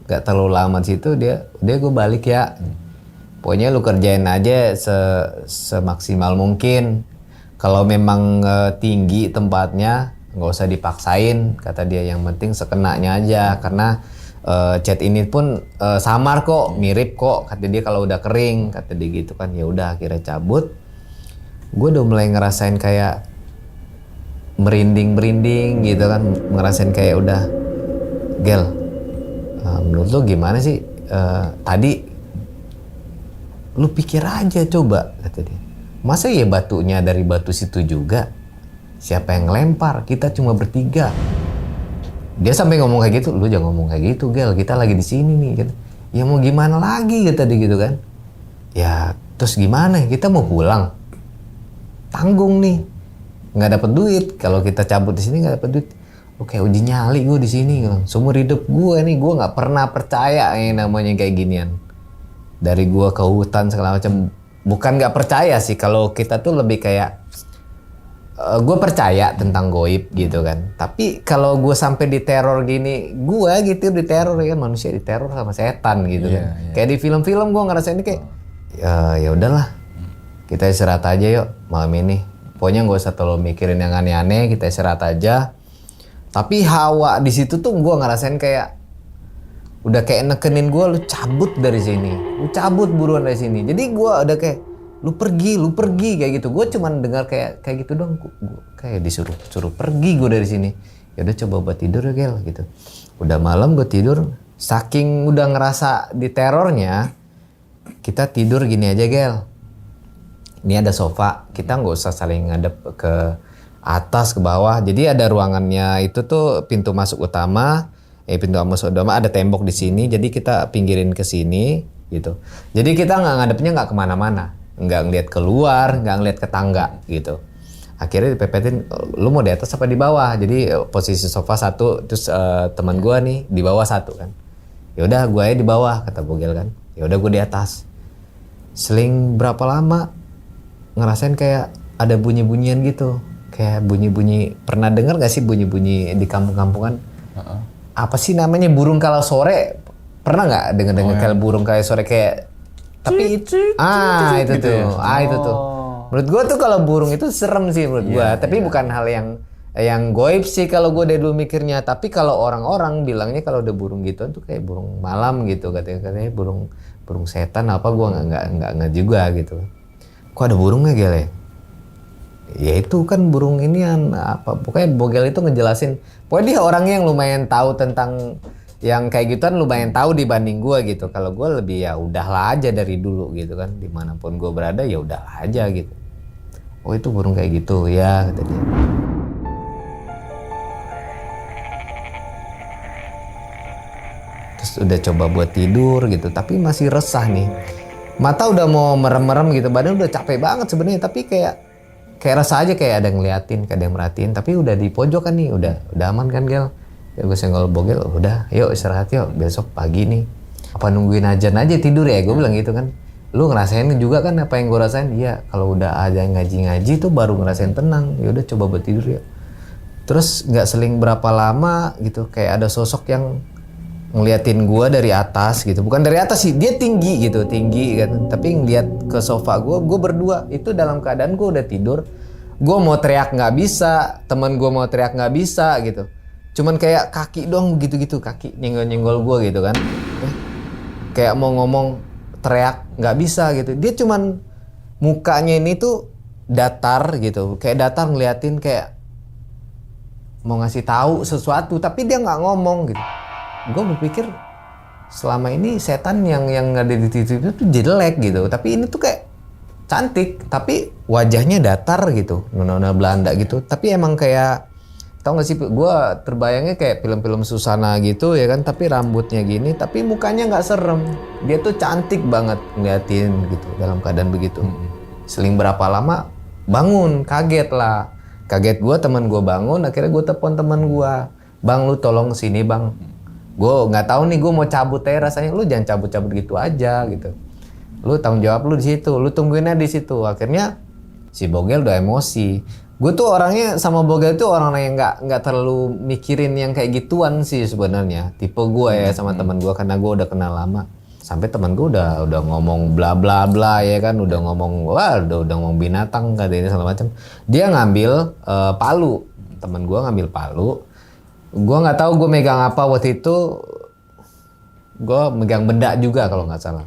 Gak terlalu lama di situ dia gue balik ya. Pokoknya lu kerjain aja semaksimal mungkin. Kalau memang tinggi tempatnya nggak usah dipaksain, kata dia, yang penting sekenanya aja karena cat ini pun samar kok, mirip kok, kata dia kalau udah kering, kata dia gitu kan. Ya udah akhirnya cabut. Gue udah mulai ngerasain kayak merinding gitu kan, ngerasain kayak udah, Gel, menurut lo gimana sih tadi? Lu pikir aja coba, kata dia. Masa ya batunya dari batu situ juga? Siapa yang lempar? Kita cuma bertiga. Dia sampai ngomong kayak gitu. Lu jangan ngomong kayak gitu, Gel. Kita lagi di sini nih. Gitu. Ya mau gimana lagi, kata dia gitu kan. Ya terus gimana? Kita mau pulang. Tanggung nih. Nggak dapet duit. Kalau kita cabut di sini nggak dapet duit. Lu kayak uji nyali gue di sini. Seumur hidup gue nih, gue nggak pernah percaya yang namanya kayak ginian. Dari gue ke hutan segala macam. Bukan nggak percaya sih, kalau kita tuh lebih kayak gue percaya tentang goib gitu kan. Tapi kalau gue sampai diteror gini, gue gitu diteror ya kan, manusia diteror sama setan gitu kan. Kayak di film-film gue ngerasain kayak ya udahlah, kita istirahat aja yuk malam ini. Pokoknya nggak usah terlalu mikirin yang aneh-aneh, kita istirahat aja. Tapi hawa di situ tuh gue ngerasain kayak udah kayak nekenin gue, lu cabut dari sini, lu cabut buruan dari sini. Jadi gue udah kayak lu pergi kayak gitu. Gue cuman dengar kayak gitu dong, gua kayak suruh pergi gue dari sini. Ya udah coba buat tidur ya Gel gitu. Udah malam gue tidur, saking udah ngerasa diterornya, kita tidur gini aja Gel. Ini ada sofa, kita nggak usah saling ngadep ke atas ke bawah. Jadi ada ruangannya itu tuh pintu masuk utama, pintu masuk utama ada tembok di sini. Jadi kita pinggirin ke sini gitu. Jadi kita nggak ngadepnya nggak kemana-mana, nggak ngeliat keluar, nggak ngeliat ke tangga gitu. Akhirnya dipepetin, lu mau di atas apa di bawah? Jadi posisi sofa satu, terus teman gue nih di bawah satu kan. Ya udah gue aja di bawah kata Bogel kan. Ya udah gue di atas. Seling berapa lama ngerasain kayak ada bunyi-bunyian gitu, kayak bunyi-bunyi. Pernah dengar gak sih bunyi-bunyi di kampung-kampungan? Apa sih namanya burung kalau sore? Pernah nggak dengar kayak burung kayak sore kayak? Tapi itu gitu tuh, ya? itu tuh. Menurut gue tuh kalau burung itu serem sih menurut gue. Tapi bukan hal yang goib sih kalau gue dari dulu mikirnya. Tapi kalau orang-orang bilangnya kalau ada burung gitu tuh kayak burung malam gitu, katanya burung setan apa, gue nggak juga gitu. Kok ada burungnya Gel ya? Ya itu kan burung inian apa, pokoknya Bogel itu ngejelasin. Pokoknya dia orangnya yang lumayan tahu tentang yang kayak gituan, lumayan tahu dibanding gue gitu. Kalau gue lebih ya udahlah aja dari dulu gitu kan, dimanapun gue berada ya udahlah aja gitu. Oh itu burung kayak gitu ya kata dia. Terus udah coba buat tidur gitu, tapi masih resah nih. Mata udah mau merem-merem gitu, badan udah capek banget sebenarnya, tapi kayak resah aja, kayak ada yang ngeliatin, kayak ada yang merhatiin. Tapi udah di pojok kan nih, udah aman kan Gel. Ya gue senggol Bogel, udah yuk istirahat yuk, besok pagi nih. Apa nungguin ajan aja tidur ya, gue bilang gitu kan. Lu ngerasain juga kan apa yang gue rasain? Iya, kalau udah ada ngaji-ngaji tuh baru ngerasain tenang. Ya udah coba buat tidur ya. Terus nggak seling berapa lama gitu, kayak ada sosok yang ngeliatin gue dari atas gitu. Bukan dari atas sih, dia tinggi kan. Tapi ngeliat ke sofa gue berdua. Itu dalam keadaan gue udah tidur. Gue mau teriak nggak bisa, teman gue mau teriak nggak bisa gitu. Cuman kayak kaki dong gitu-gitu, kaki nyenggol-nyenggol gue gitu kan. Kayak mau ngomong, teriak nggak bisa gitu. Dia cuman mukanya ini tuh datar gitu. Kayak datar ngeliatin kayak mau ngasih tahu sesuatu, tapi dia nggak ngomong gitu. Gue berpikir selama ini setan yang ada di TV itu tuh jelek gitu, tapi ini tuh kayak cantik, tapi wajahnya datar gitu, nona Belanda gitu. Tapi emang kayak, tau gak sih, gue terbayangnya kayak film-film Susana gitu ya kan, tapi rambutnya gini, tapi mukanya nggak serem. Dia tuh cantik banget ngeliatin gitu dalam keadaan begitu. Seling berapa lama bangun, kaget lah. Kaget gue, teman gue bangun, akhirnya gue telepon teman gue, bang lu tolong sini bang. Gue nggak tahu nih, gue mau cabut aja rasanya. Lu jangan cabut-cabut gitu aja gitu. Lu tanggung jawab lu di situ, lu tungguinnya di situ. Akhirnya si Bogel udah emosi. Gue tuh orangnya sama Bogel tuh orang yang nggak terlalu mikirin yang kayak gituan sih sebenarnya. Tipe gue ya sama teman gue, karena gue udah kenal lama. Sampai teman gue udah ngomong bla bla bla ya kan, udah ngomong udah ngomong binatang katanya segala macam. Dia ngambil palu, teman gue ngambil palu. Gue nggak tahu gue megang apa waktu itu. Gue megang benda juga kalau nggak salah.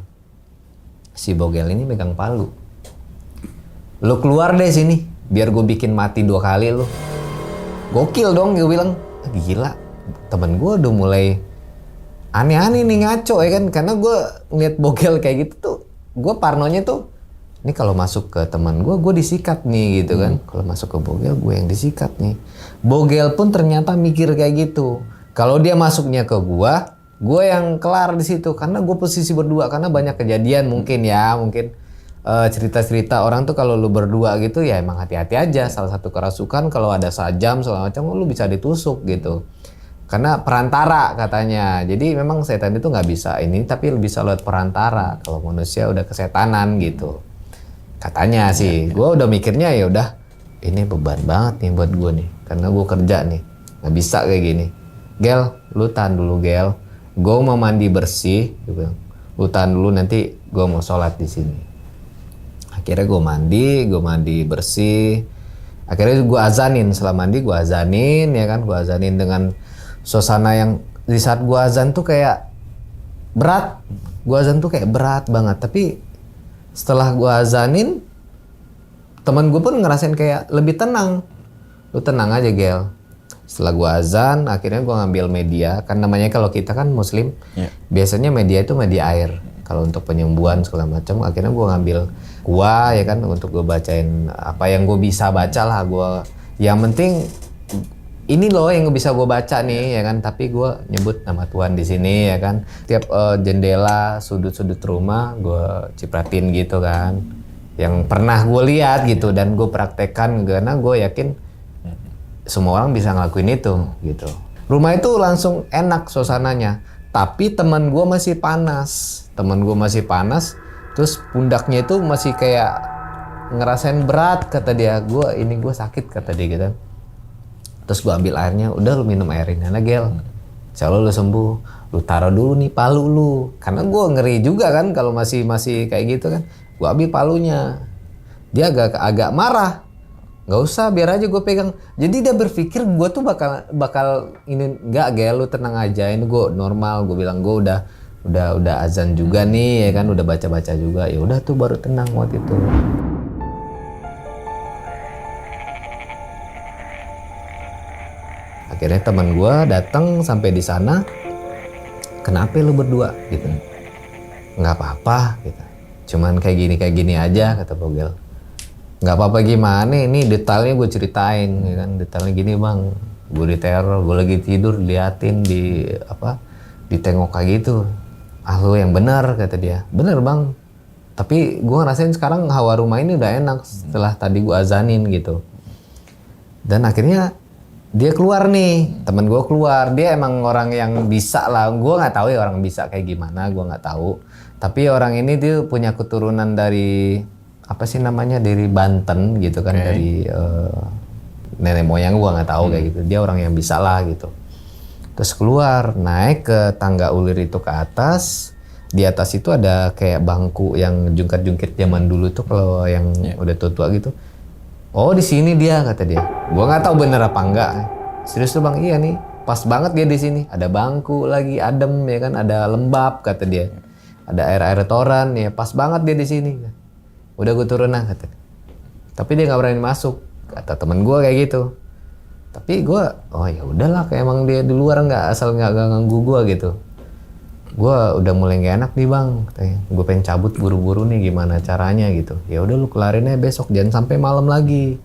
Si Bogel ini megang palu. Lu keluar deh sini, biar gue bikin mati 2 kali lu. Gokil dong, gue bilang. Gila, temen gue udah mulai aneh-aneh nih, ngaco ya kan. Karena gue ngeliat Bogel kayak gitu tuh, gue parnonya tuh, ini kalau masuk ke teman gue disikat nih gitu kan. Kalau masuk ke Bogel, gue yang disikat nih. Bogel pun ternyata mikir kayak gitu. Kalau dia masuknya ke gue yang kelar di situ, karena gue posisi berdua. Karena banyak kejadian mungkin cerita-cerita orang tuh kalau lu berdua gitu ya emang hati-hati aja. Salah satu kerasukan kalau ada sajam segala macam lu bisa ditusuk gitu. Karena perantara katanya. Jadi memang setan itu nggak bisa ini, tapi bisa lewat perantara. Kalau manusia udah kesetanan gitu. Katanya sih, gue udah mikirnya ya udah ini beban banget nih buat gue nih, karena gue kerja nih, nggak bisa kayak gini. Gel, lu tahan dulu Gel, gue mau mandi bersih, gue bilang. Lu tahan dulu, nanti gue mau sholat di sini. Akhirnya gue mandi bersih. Akhirnya gue azanin, setelah mandi gue azanin ya kan, gue azanin dengan suasana yang di saat gue azan tuh kayak berat. Gue azan tuh kayak berat banget, tapi setelah gue azanin, teman gue pun ngerasain kayak lebih tenang. Lu tenang aja Gel. Setelah gue azan, akhirnya gue ngambil media. Kan namanya kalau kita kan muslim, biasanya media itu media air. Kalau untuk penyembuhan segala macam, akhirnya gue ngambil kuah ya kan, untuk gue bacain apa yang gue bisa baca lah. Gue, yang penting ini loh yang bisa gue baca nih ya kan. Tapi gue nyebut nama Tuhan di sini ya kan. Tiap jendela, sudut-sudut rumah gue cipratin gitu kan. Yang pernah gue lihat gitu dan gue praktekkan, karena gue yakin semua orang bisa ngelakuin itu gitu. Rumah itu langsung enak suasananya, tapi teman gue masih panas. Terus pundaknya itu masih kayak ngerasain berat, kata dia. Gue sakit, kata dia gitu. Terus gue ambil airnya, udah lu minum air ini aja Gel, insya Allah lu sembuh. Lu taruh dulu nih palu lu, karena gue ngeri juga kan kalau masih kayak gitu kan. Gue ambil palunya, dia agak marah. Nggak usah, biar aja gue pegang. Jadi dia berpikir gue tuh bakal ini, nggak Gel, lu tenang aja, ini gue normal. Gue bilang gue udah azan juga nih ya kan, udah baca juga. Ya udah tuh baru tenang waktu itu. Akhirnya teman gue datang sampai di sana. Kenapa lu berdua gitu? Nggak apa-apa gitu. Cuman kayak gini aja, kata Bogel. Nggak apa-apa gimana, ini detailnya gue ceritain ya kan. Detailnya gini bang, gue diteror, gue lagi tidur diliatin ditengok kayak gitu. Ah lu yang benar, kata dia. Bener bang, tapi gue ngerasain sekarang hawa rumah ini udah enak setelah tadi gue azanin gitu. Dan akhirnya dia keluar nih, temen gue keluar. Dia emang orang yang bisa lah, gue nggak tahu ya orang bisa kayak gimana, gue nggak tahu. Tapi orang ini dia punya keturunan dari apa sih namanya, dari Banten gitu kan, dari nenek moyang, gue nggak tahu kayak gitu. Dia orang yang bisa lah gitu. Terus keluar, naik ke tangga ulir itu ke atas. Di atas itu ada kayak bangku yang jungkit-jungkit zaman dulu tuh, kalau yang udah tua-tua gitu. Oh di sini dia, kata dia. Gue nggak tahu bener apa enggak. Serius tuh bang, iya nih, pas banget dia di sini. Ada bangku lagi, adem ya kan, ada lembab, kata dia. Ada air toran ya, pas banget dia di sini. Udah gue turun lah, kata. Tapi dia nggak berani masuk, kata temen gue kayak gitu. Tapi gue, oh ya udahlah, kayak emang dia di luar, nggak asal nggak ganggu gue gitu. Gue udah mulai nggak enak nih bang, katanya. Gue pengen cabut buru-buru nih, gimana caranya gitu. Ya udah lu kelarin aja besok, jangan sampai malam lagi,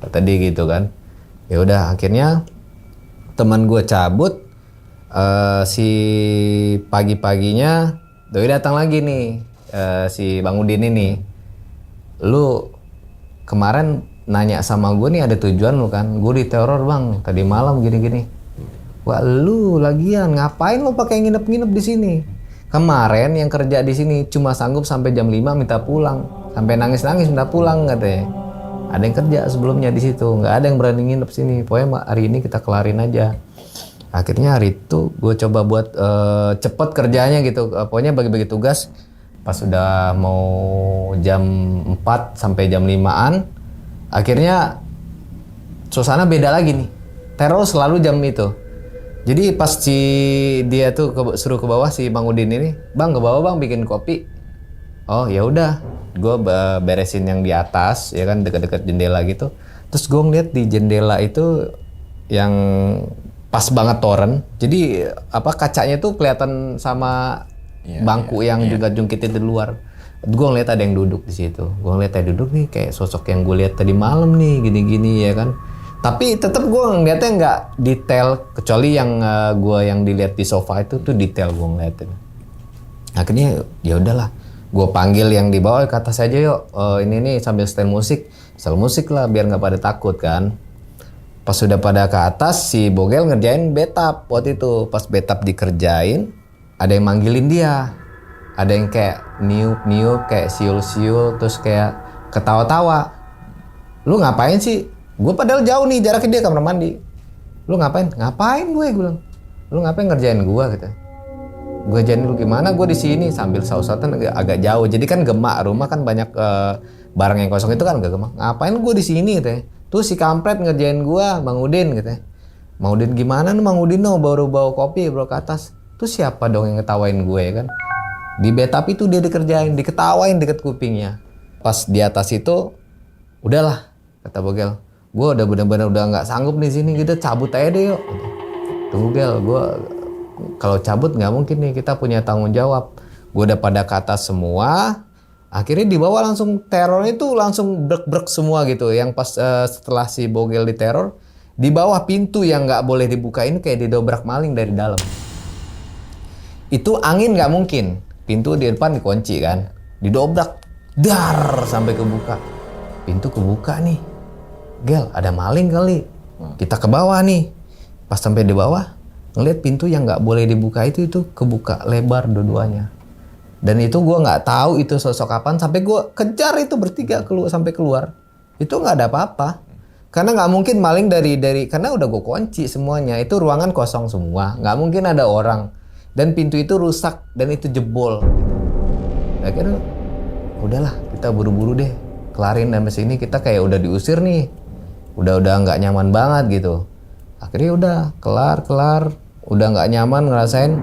kata dia gitu kan. Ya udah, akhirnya teman gue cabut. Si pagi-paginya doi datang lagi nih, si Bang Udin ini. Lu kemarin nanya sama gue nih, ada tujuan lu kan? Gue diteror bang, tadi malam gini-gini. Wah lu lagian ngapain lu pakai nginep-nginep di sini? Kemarin yang kerja di sini cuma sanggup sampai jam 5 minta pulang, sampai nangis-nangis minta pulang, katanya. Ada yang kerja sebelumnya di situ, nggak ada yang berani nginep sini. Pokoknya hari ini kita kelarin aja. Akhirnya hari itu gue coba buat cepet kerjanya gitu. Pokoknya bagi-bagi tugas. Pas udah mau jam 4 sampai jam 5-an, akhirnya suasana beda lagi nih. Teror selalu jam itu. Jadi pas dia tuh suruh ke bawah, si Bang Udin ini, bang ke bawah bang bikin kopi. Oh ya udah, gue beresin yang di atas ya kan, dekat-dekat jendela gitu. Terus gue ngeliat di jendela itu yang pas banget toren. Jadi kacanya tuh kelihatan sama bangku yang juga jungkitnya di luar. Gue ngeliat ada yang duduk di situ. Gue ngeliat ada duduk nih, kayak sosok yang gue lihat tadi malam nih, gini-gini ya kan. Tapi tetap gue ngeliatnya nggak detail, kecuali yang gue yang dilihat di sofa itu tuh detail gue ngeliatin. Akhirnya ya udahlah, gue panggil yang di bawah, ke atas aja yuk. Ini nih sambil setel musik lah biar nggak pada takut kan. Pas sudah pada ke atas, si Bogel ngerjain betap waktu itu. Pas betap dikerjain, ada yang manggilin dia. Ada yang kayak niup-niup, kayak siul-siul, terus kayak ketawa-tawa. Lu ngapain sih? Gue padahal jauh nih jaraknya dia kamar mandi. Lu ngapain? Ngapain gue bilang. Lu ngapain ngerjain gue gitu. Gue jain lu gimana? Gue di sini sambil saus-sausan agak jauh. Jadi kan gemak, rumah kan banyak barang yang kosong itu kan agak gemak. Ngapain gue di sini gitu ya. Tuh si kampret ngerjain gue, Bang Udin gitu ya. Bang Udin gimana nih Bang Udin no, baru bawa kopi baru ke atas. Tuh siapa dong yang ngetawain gue ya kan? Di betap itu dia dikerjain, diketawain deket kupingnya. Pas di atas itu, udahlah kata Bogel. Gue udah bener-bener udah nggak sanggup di sini, kita cabut aja deh yuk. Tunggu Gel, gue kalau cabut nggak mungkin nih, kita punya tanggung jawab. Gue udah pada ke atas semua. Akhirnya di bawah langsung terornya itu langsung brek-brek semua gitu. Yang pas setelah si Bogel diteror, di bawah pintu yang nggak boleh dibuka ini kayak didobrak maling dari dalam. Itu angin nggak mungkin. Pintu di depan dikunci kan, didobrak, dar sampai kebuka. Pintu kebuka nih. Gel, ada maling kali. Kita ke bawah nih. Pas sampai di bawah, ngeliat pintu yang nggak boleh dibuka itu kebuka lebar dua-duanya. Dan itu gue nggak tahu itu sosok kapan, sampai gue kejar itu bertiga sampai keluar. Itu nggak ada apa-apa. Karena nggak mungkin maling dari karena udah gue kunci semuanya. Itu ruangan kosong semua, nggak mungkin ada orang. Dan pintu itu rusak dan itu jebol. Akhirnya udahlah, kita buru-buru deh kelarin dan sini, kita kayak udah diusir nih. Udah nggak nyaman banget gitu. Akhirnya udah kelar, udah nggak nyaman ngerasain.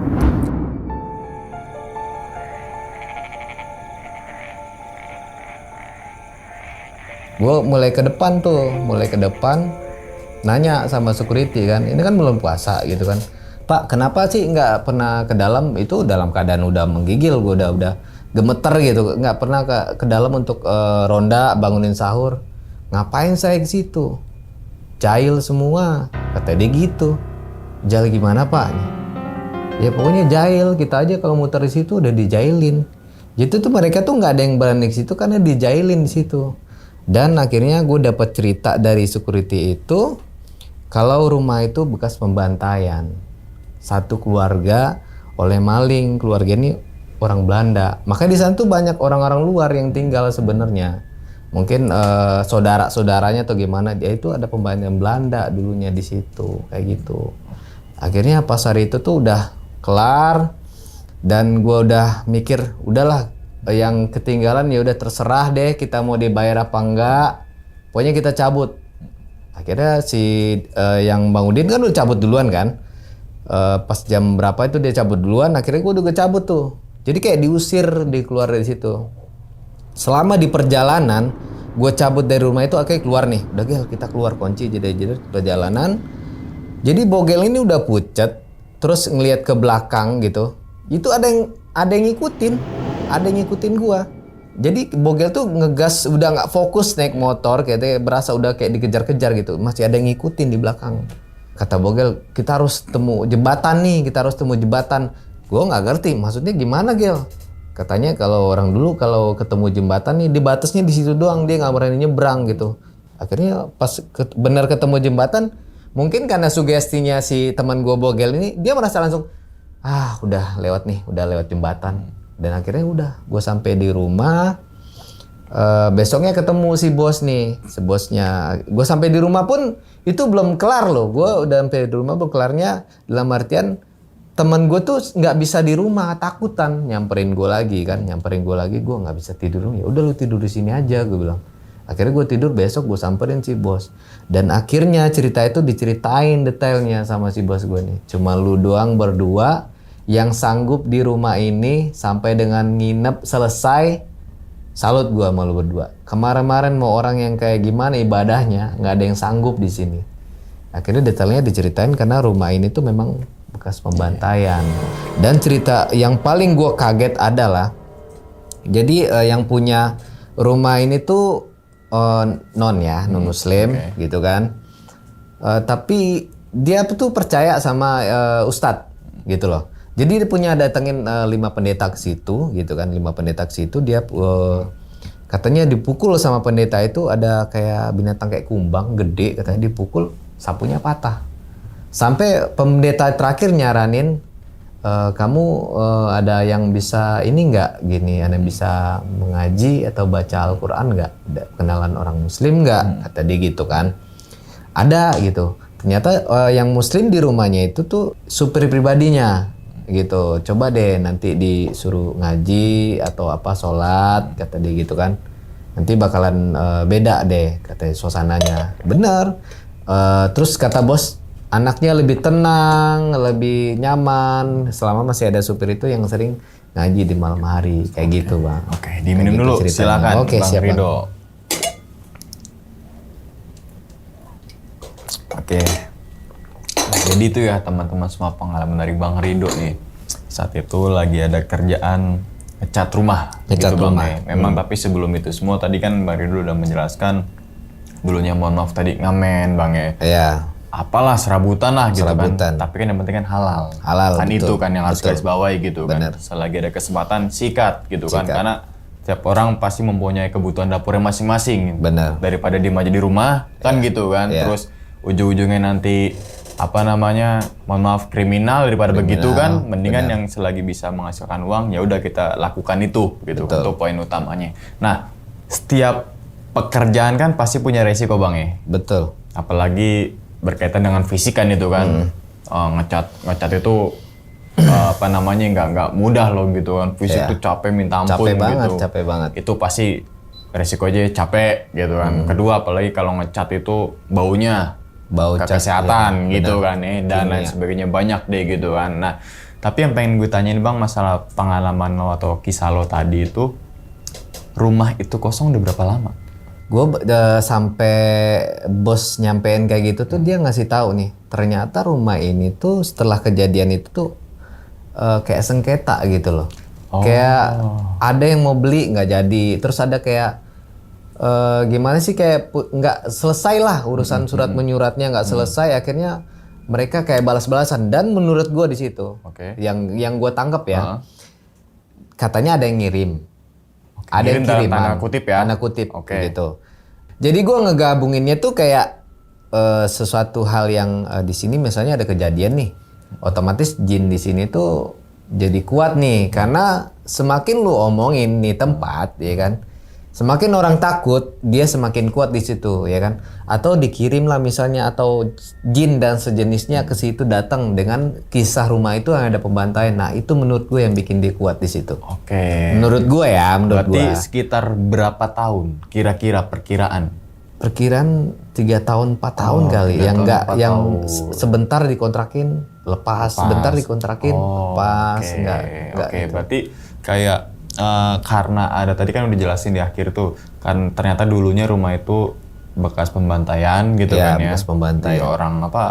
Gue mulai ke depan nanya sama security kan, ini kan belum puasa gitu kan, Pak kenapa sih nggak pernah ke dalam? Itu dalam keadaan udah menggigil, gue udah gemeter gitu, nggak pernah ke dalam untuk ronda bangunin sahur. Ngapain saya ke situ? Jahil semua, kata dia gitu. Jahil gimana Pak? Ya pokoknya jahil, kita aja kalau muter di situ udah dijailin. Jadi tuh mereka tuh nggak ada yang berani ke situ karena dijailin di situ. Dan akhirnya gue dapat cerita dari security itu kalau rumah itu bekas pembantaian. Satu keluarga oleh maling, keluarga ini orang Belanda. Makanya di sana tuh banyak orang-orang luar yang tinggal sebenarnya. Mungkin saudara-saudaranya atau gimana, dia itu ada pembantaian Belanda dulunya di situ, kayak gitu. Akhirnya pas hari itu tuh udah kelar dan gue udah mikir, udahlah yang ketinggalan ya udah terserah deh, kita mau dibayar apa enggak, pokoknya kita cabut. Akhirnya si yang Bang Udin kan udah cabut duluan kan, pas jam berapa itu dia cabut duluan, akhirnya gue udah cabut tuh. Jadi kayak diusir, dikeluar dari situ. Selama di perjalanan gue cabut dari rumah itu, akhirnya keluar nih, udah Gel kita keluar, kunci jadi perjalanan. Jadi Bogel ini udah pucet, terus ngelihat ke belakang gitu, itu ada yang ngikutin gua. Jadi Bogel tuh ngegas, udah nggak fokus naik motor, kayak berasa udah kayak dikejar-kejar gitu, masih ada yang ngikutin di belakang. Kata Bogel, kita harus temu jembatan nih, Gua nggak ngerti maksudnya gimana Gel. Katanya kalau orang dulu kalau ketemu jembatan nih dibatasnya di situ doang, dia nggak berani nyebrang gitu. Akhirnya pas benar ketemu jembatan, mungkin karena sugestinya si teman gua Bogel ini, dia merasa langsung udah lewat jembatan. Dan akhirnya udah gue sampai di rumah. Besoknya ketemu si bosnya. Gue sampai di rumah pun itu belum kelar loh. Gue udah sampai di rumah belum kelarnya, dalam artian temen gue tuh nggak bisa di rumah, takutan nyamperin gue lagi, gue nggak bisa tidur. Ya udah lu tidur di sini aja, gue bilang. Akhirnya gue tidur, besok gue samperin si bos. Dan akhirnya cerita itu diceritain detailnya sama si bos gue nih. Cuma lu doang berdua yang sanggup di rumah ini sampai dengan nginep selesai. Salut gue sama lu berdua. Kemarin-kemarin mau orang yang kayak gimana ibadahnya, nggak ada yang sanggup di sini. Akhirnya detailnya diceritain karena rumah ini tuh memang bekas pembantaian. Dan cerita yang paling gue kaget adalah, jadi yang punya rumah ini tuh non muslim gitu kan. Tapi dia tuh percaya sama ustadz gitu loh. Jadi dia punya datengin 5 pendeta ke situ gitu kan. 5 pendeta ke situ, dia katanya dipukul sama pendeta itu, ada kayak binatang kayak kumbang gede, katanya dipukul, sapunya patah. Sampai pendeta terakhir nyaranin kamu ada yang bisa ini nggak gini, ada yang bisa mengaji atau baca Al-Quran nggak? Ada kenalan orang Muslim nggak? Kata dia gitu kan. Ada gitu. Ternyata yang Muslim di rumahnya itu tuh supir pribadinya gitu. Coba deh nanti disuruh ngaji atau apa sholat, kata dia gitu kan. Nanti bakalan beda deh, katanya suasananya. Bener. Terus kata bos, anaknya lebih tenang, lebih nyaman selama masih ada supir itu yang sering ngaji di malam hari kayak gitu bang. Oke, diminum gitu dulu. ceritanya. Silakan, Oke, Bang siap, Bang. Rido. Oke. Nah, jadi itu ya teman-teman semua pengalaman dari Bang Rido nih. Saat itu lagi ada kerjaan ngecat rumah. Ngecat gitu, Bang, rumah. ya. Memang tapi sebelum itu semua tadi kan Bang Rido udah menjelaskan dulunya mohon maaf tadi ngamen Bang ya. Iya. Apalah serabutan lah gitu Serabutan. kan. Tapi kan yang penting kan halal. Halal, Kan betul. itu kan yang harus Betul. garis bawahi gitu Bener. kan. Selagi ada kesempatan sikat gitu kan. Sikat. Karena tiap orang pasti mempunyai kebutuhan dapurnya masing-masing. Bener. Daripada diem aja di rumah kan gitu kan. Iya. Terus ujung-ujungnya nanti apa namanya, mohon maaf kriminal daripada begitu kan. Mendingan yang selagi bisa menghasilkan uang ya udah kita lakukan itu gitu. Betul. Untuk poin utamanya. Nah, setiap pekerjaan kan pasti punya resiko Bang ya. Betul. Apalagi berkaitan dengan fisik kan itu kan. Ngecat itu apa namanya nggak mudah loh gitu kan. Fisik Iya. tuh capek minta ampun Capek banget, gitu. capek banget. Itu pasti resiko aja capek gitu kan. Kedua apalagi kalau ngecat itu baunya Bau ke cat, kesehatan ya, gitu benar. kan ya, dan lain Kimia. sebagainya banyak deh gitu kan. Nah, tapi yang pengen gue tanyain Bang masalah pengalaman lo atau kisah lo tadi itu, rumah itu kosong udah berapa lama? Gue sampai bos nyampein kayak gitu tuh dia ngasih tahu nih, ternyata rumah ini tuh setelah kejadian itu tuh kayak sengketa gitu loh. Kayak ada yang mau beli nggak jadi, terus ada kayak gimana sih kayak nggak selesai lah urusan surat menyuratnya nggak selesai, akhirnya mereka kayak balas-balasan. Dan menurut gue di situ, Oke. yang gue tangkap ya, katanya ada yang ngirim. Ada Ngirim yang dalam kiriman, tanda kutip ya? tanda kutip Oke. gitu. Jadi gue ngegabunginnya tuh kayak sesuatu hal yang di sini misalnya ada kejadian nih, otomatis jin di sini tuh jadi kuat nih, karena semakin lu omongin nih tempat, ya kan, semakin orang takut, dia semakin kuat di situ, ya kan. Atau dikirim lah misalnya, atau jin dan sejenisnya ke situ datang dengan kisah rumah itu yang ada pembantaian. Nah itu menurut gue yang bikin dia kuat di situ. Oke. Menurut gue ya, menurut Berarti gue. sekitar berapa tahun kira-kira perkiraan? Perkiraan 3 tahun 4 tahun kali, 3 yang tahun, enggak 4 yang tahun. sebentar dikontrakin lepas, sebentar dikontrakin lepas, oke. enggak Oke, gitu. berarti kayak karena ada tadi kan udah jelasin di akhir tuh kan ternyata dulunya rumah itu bekas pembantaian gitu Iya, kan ya. bekas pembantaian. Di orang apa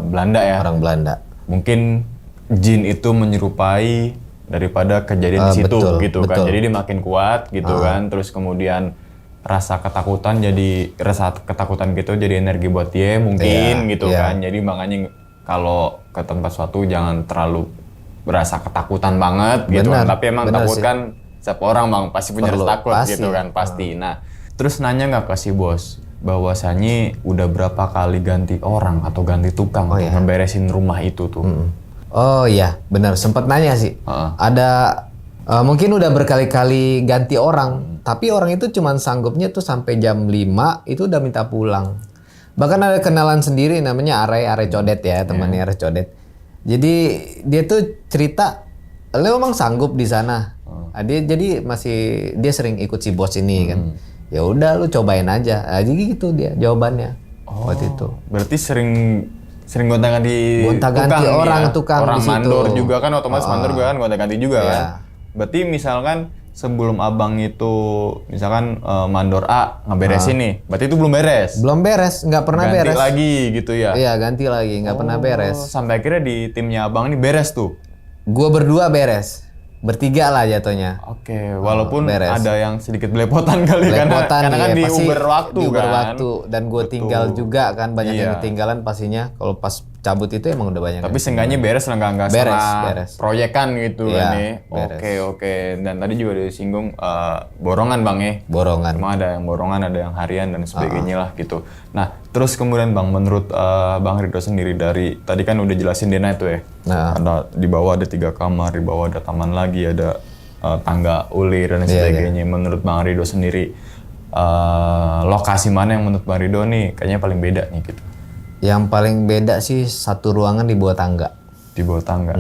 Belanda ya. Orang Belanda. Mungkin jin itu menyerupai daripada kejadian di situ betul, gitu kan. betul. Jadi dia makin kuat gitu kan. Terus kemudian rasa ketakutan gitu jadi energi buat dia mungkin Iya, gitu iya. kan. Jadi makanya kalau ke tempat suatu jangan terlalu berasa ketakutan banget gitu kan. Benar, Tapi emang benar takut sih. kan setiap orang Bang pasti punya Perlu, rasa takut pasti. gitu kan pasti. Nah, terus nanya nggak ke si bos bahwasanya udah berapa kali ganti orang atau ganti tukang untuk ngeberesin rumah itu tuh? Oh iya, benar, sempat nanya sih. Ada mungkin udah berkali-kali ganti orang, tapi orang itu cuman sanggupnya tuh sampai jam 5 itu udah minta pulang. Bahkan ada kenalan sendiri namanya Are Codet ya, temannya Are Codet. Jadi dia tuh cerita, "Lo emang sanggup di sana?" Nah, dia sering ikut si bos ini kan. Ya udah lu cobain aja. Jadi gitu dia jawabannya waktu itu. Berarti sering gonta-ganti Gonta-ganti tukang nih orang ya? tukang orang di situ. mandor juga kan otomatis mandor juga kan gonta-ganti juga Iya. kan. Berarti misalkan sebelum abang itu misalkan mandor A ngeberesin nih, berarti itu belum beres. Belum beres, nggak pernah Ganti beres. lagi gitu ya. Iya, ganti lagi, nggak pernah beres. Sampai akhirnya di timnya abang ini beres tuh. Gua berdua beres. Bertiga lah jatuhnya. Oke, walaupun beres. ada yang sedikit belepotan kali Belepotan karena kan ya, di pasti Uber waktu di Uber kan. waktu, dan gue tinggal juga kan, banyak yang Iya. ketinggalan pastinya kalau pas cabut itu emang udah banyak. Tapi seenggaknya beres lah, nggak salah beres. proyekan gitu Iya, kan nih. beres. Oke. Dan tadi juga disinggung borongan Bang ya. Borongan. Cuma ada yang borongan, ada yang harian dan sebagainya lah gitu. Nah, terus kemudian Bang, menurut Bang Ridho sendiri dari tadi kan udah jelasin Dena itu ya. Nah. Ada di bawah ada 3 kamar, di bawah ada taman lagi, ada tangga ulir dan sebagainya. Menurut Bang Ridho sendiri lokasi mana yang menurut Bang Ridho nih kayaknya paling beda nih gitu? Yang paling beda sih satu ruangan di bawah tangga. Di bawah tangga.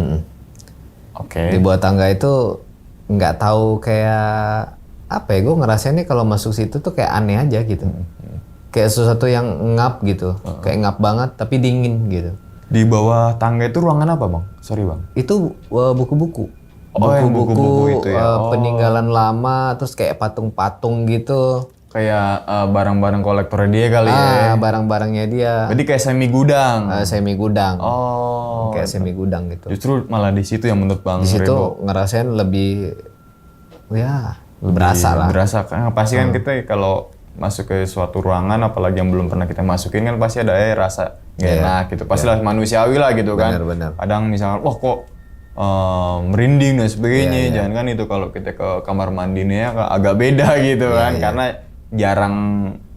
Oke. Di bawah tangga itu nggak tahu kayak apa ya, gue ngerasainnya kalau masuk situ tuh kayak aneh aja gitu. Kayak sesuatu yang ngap gitu, kayak ngap banget tapi dingin gitu. Di bawah tangga itu ruangan apa Bang? Sorry Bang. Itu buku-buku. Oh, yang buku-buku itu ya. Peninggalan lama, terus kayak patung-patung gitu. Kayak barang-barang kolektornya dia kali ya. Barang-barangnya dia. Berarti kayak semi gudang. Semi gudang. Oh. Kayak semi gudang gitu. Justru malah di situ yang menurut Bang Di situ Ridho ngerasain lebih berasa lah. berasa kan pasti kan kita kalau masuk ke suatu ruangan apalagi yang belum pernah kita masukin kan pasti ada rasa gak enak gitu. Pastilah manusiawi lah gitu kan. Benar. Kadang misalnya wah kok merinding dan sebagainya. Jangan kan itu kalau kita ke kamar mandinya agak beda gitu kan karena jarang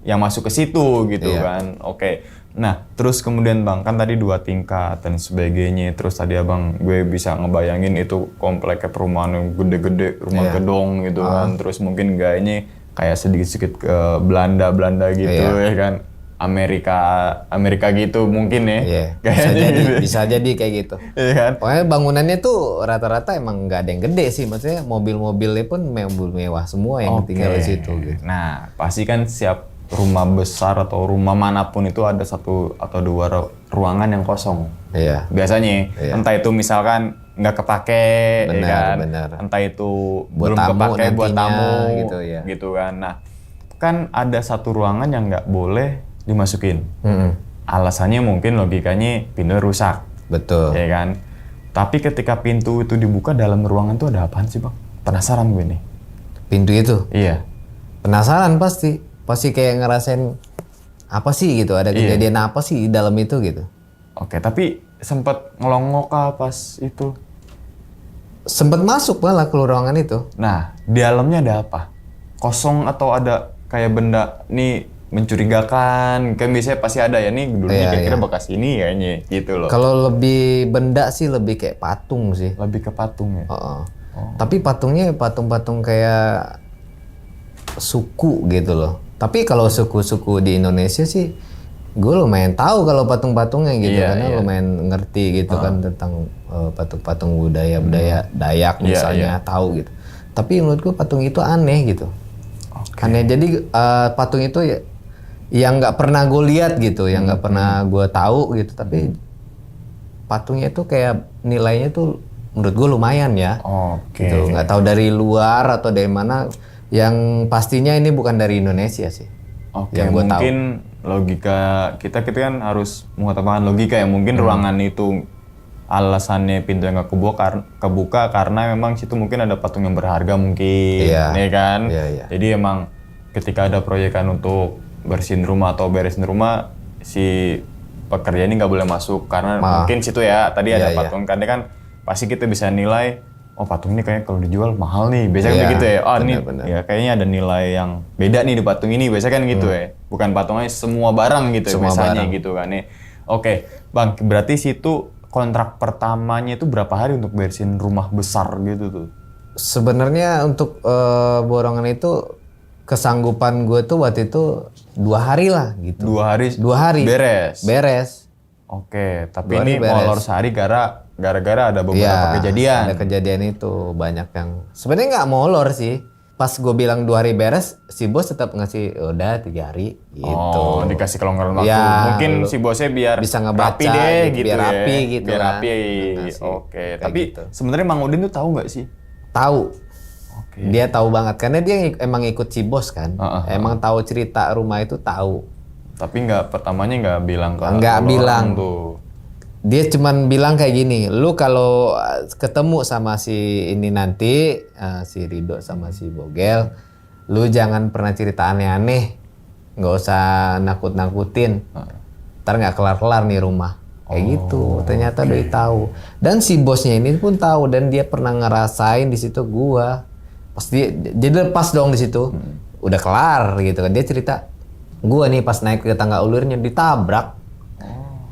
yang masuk ke situ gitu kan. Oke. Nah, terus kemudian Bang, kan tadi 2 tingkat dan sebagainya. Terus tadi Abang gue bisa ngebayangin itu kompleknya perumahan yang gede-gede, rumah gedong gitu kan. Terus mungkin gayanya kayak sedikit-sedikit ke Belanda gitu ya kan. Amerika gitu mungkin ya. Iya. Bisa jadi kayak gitu. Iya kan? Pokoknya bangunannya tuh rata-rata emang nggak ada yang gede sih. Maksudnya mobil-mobilnya pun mobil mewah semua yang tinggal di situ gitu. Nah, pasti kan siap rumah besar atau rumah manapun itu ada 1 atau 2 ruangan yang kosong. Iya. Biasanya, entah itu misalkan nggak kepake, ya kan? Entah itu Buat belum tamu kepake buat nantinya, tamu, gitu kan. Nah, kan ada 1 ruangan yang nggak boleh dimasukin. Alasannya mungkin logikanya pintu rusak. Betul. Ya kan? Tapi ketika pintu itu dibuka dalam ruangan tuh ada apaan sih Bang? Penasaran gue nih. Pintu itu? Iya. Penasaran pasti. Pasti kayak ngerasain apa sih gitu. Ada kejadian apa sih di dalam itu gitu. Oke, tapi sempat ngelongok kah pas itu? Sempet masuk malah ke ruangan itu. Nah, di dalamnya ada apa? Kosong atau ada kayak benda nih mencurigakan? Kan biasanya pasti ada ya nih dulunya kira-kira bekas ini kayaknya gitu loh. Kalau lebih benda sih lebih kayak patung sih. Lebih ke patung ya? Tapi patungnya patung-patung kayak suku gitu loh. Tapi kalau suku-suku di Indonesia sih gue lumayan tahu kalau patung-patungnya gitu karena lumayan ngerti gitu kan tentang patung-patung budaya Dayak misalnya tahu gitu. Tapi menurut gue patung itu aneh gitu. Aneh, jadi patung itu ya yang nggak pernah gue lihat gitu, yang nggak pernah gue tahu gitu. Tapi patungnya itu kayak nilainya tuh menurut gue lumayan ya. Gitu. Nggak tahu dari luar atau dari mana. Yang pastinya ini bukan dari Indonesia sih. Yang gue mungkin tahu. Logika kita kan harus mengutamakan logika ya. Mungkin ruangan itu alasannya pintu yang nggak kebuka karena memang situ mungkin ada patung yang berharga mungkin, ya kan? Jadi emang ketika ada proyekan untuk bersihin rumah atau beresin rumah, si pekerja ini nggak boleh masuk karena mungkin situ ya tadi ada patung. Karena kan pasti kita bisa nilai. Oh patung ini kayaknya kalau dijual mahal nih, biasanya begitu ya. Oh ini ya kayaknya ada nilai yang beda nih di patung ini, biasanya kan gitu ya. Bukan patungnya semua barang gitu semua biasanya barang. Gitu kan ya. Oke, Bang, berarti situ kontrak pertamanya itu berapa hari untuk beresin rumah besar gitu tuh? Sebenarnya untuk borongan itu kesanggupan gue tuh waktu itu 2 hari lah gitu. 2 hari? Beres? Oke, tapi ini molor sehari gara-gara ada beberapa kejadian. Ada kejadian itu banyak yang sebenarnya nggak molor sih. Pas gue bilang 2 hari beres, si bos tetap ngasih udah 3 hari gitu. Oh, dikasih kelonggaran waktu. Mungkin si bosnya biar bisa ngebaca rapi deh gitu biar ya. rapi gitu. Biar rapi. Oke, tapi gitu. Sebenarnya Mang Udin tuh tahu nggak sih? Tahu. Dia tahu banget karena dia emang ikut si bos kan. Emang tahu cerita rumah itu tahu. Tapi pertamanya nggak bilang ke nggak bilang tuh. Dia cuman bilang kayak gini, lu kalau ketemu sama si ini nanti, si Ridho sama si Bogel, lu jangan pernah cerita aneh-aneh, nggak usah nakut-nakutin, ntar nggak kelar-kelar nih rumah. Kayak gitu. Ternyata Doi tahu. Dan si bosnya ini pun tahu dan dia pernah ngerasain di situ gua. Pas dia jadi lepas dong di situ. Udah kelar gitu kan. Dia cerita, gua nih pas naik ke tangga ulirnya ditabrak.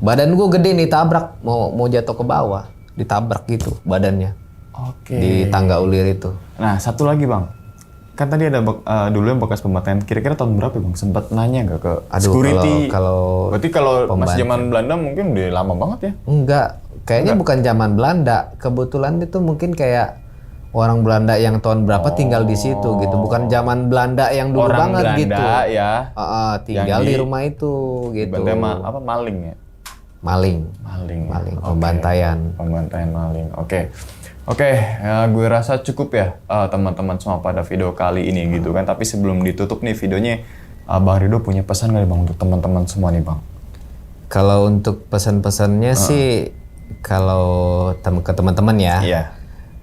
Badan gua gede nih tabrak, mau jatuh ke bawah. Ditabrak gitu badannya. Oke. Di tangga ulir itu. Nah, satu lagi Bang. Kan tadi ada dulu yang bekas pemataian. Kira-kira tahun berapa Bang? Sempat nanya nggak ke security? Berarti kalau masih zaman Belanda mungkin udah lama banget ya? Enggak. Kayaknya bukan zaman Belanda. Kebetulan itu mungkin kayak orang Belanda yang tahun berapa tinggal di situ gitu. Bukan zaman Belanda yang dulu Orang banget Belanda gitu. Tinggal yang di rumah itu gitu. Apa maling ya? Maling. Pembantaian. Pembantaian maling. Oke, ya gue rasa cukup ya teman-teman semua pada video kali ini gitu kan. Tapi sebelum ditutup nih videonya, Bang Ridho punya pesan nggak Bang untuk teman-teman semua nih Bang? Kalau untuk pesan-pesannya sih, kalau ke teman-teman ya,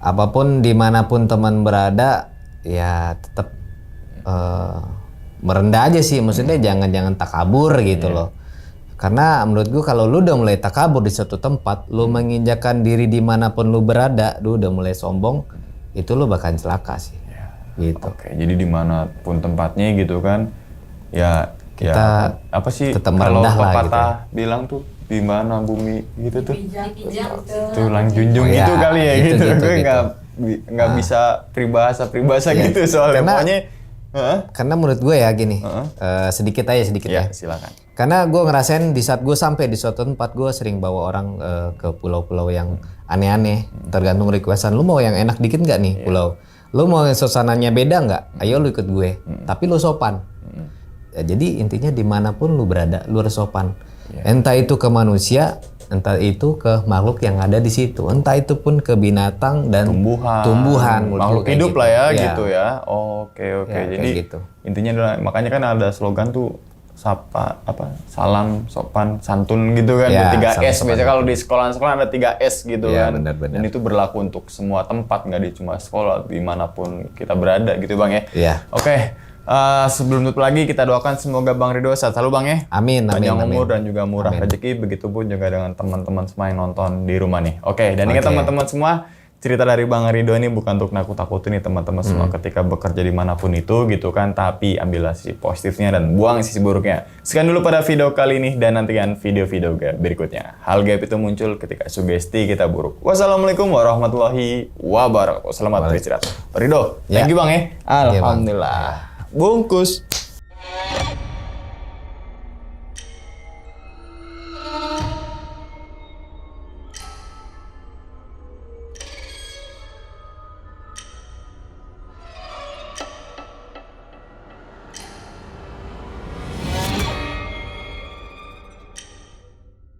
apapun dimanapun teman berada, ya tetap merendah aja sih. Maksudnya jangan takabur gitu loh. Karena menurut gue kalau lu udah mulai takabur di suatu tempat, lu menginjakan diri dimanapun lu berada, lu udah mulai sombong, itu lu bakal celaka sih. Gitu. Oke, jadi dimanapun tempatnya gitu kan, ya kita apa sih tetap kalau merendah lah pepatah gitu. bilang tuh di mana bumi gitu tuh, Tulang junjung gitu kali ya gitu. Gue gitu. nggak bisa peribahasa gitu soalnya pokoknya. Karena menurut gue ya gini, sedikit ya. Silakan. Karena gue ngerasain di saat gue sampai di suatu tempat, gue sering bawa orang ke pulau-pulau yang aneh-aneh. Tergantung requestan, lu mau yang enak dikit nggak nih pulau? Lu mau yang suasananya beda nggak? Ayo lu ikut gue. Tapi lu sopan. Ya, jadi intinya dimanapun lu berada, lu harus sopan. Entah itu ke manusia, entah itu ke makhluk yang ada di situ, entah itu pun ke binatang dan tumbuhan makhluk hidup gitu. lah ya gitu ya. Oke. Jadi gitu. intinya adalah makanya kan ada slogan tuh salam sopan santun gitu kan, Ya, 3S biasanya kalau di sekolah ada 3S gitu Ya, kan. benar. Dan itu berlaku untuk semua tempat, nggak di cuma sekolah, dimanapun kita berada gitu Bang ya. Iya. Oke, sebelum tutup lagi kita doakan semoga Bang Ridho sehat selalu Bang ya. Amin. Panjang umur dan juga murah rezeki, begitupun juga dengan teman-teman semua yang nonton di rumah nih. Oke, dan ingat teman-teman semua, cerita dari Bang Ridho ini bukan untuk nakut-nakutin nih teman-teman semua ketika bekerja dimanapun itu gitu kan, tapi ambillah sisi positifnya dan buang sisi buruknya. Sekian dulu pada video kali ini dan nantikan video-video berikutnya. Hal gaib itu muncul ketika sugesti kita buruk. Wassalamualaikum warahmatullahi wabarakatuh. Selamat beristirahat. Ridho, thank you Bang ya. Alhamdulillah. Bungkus.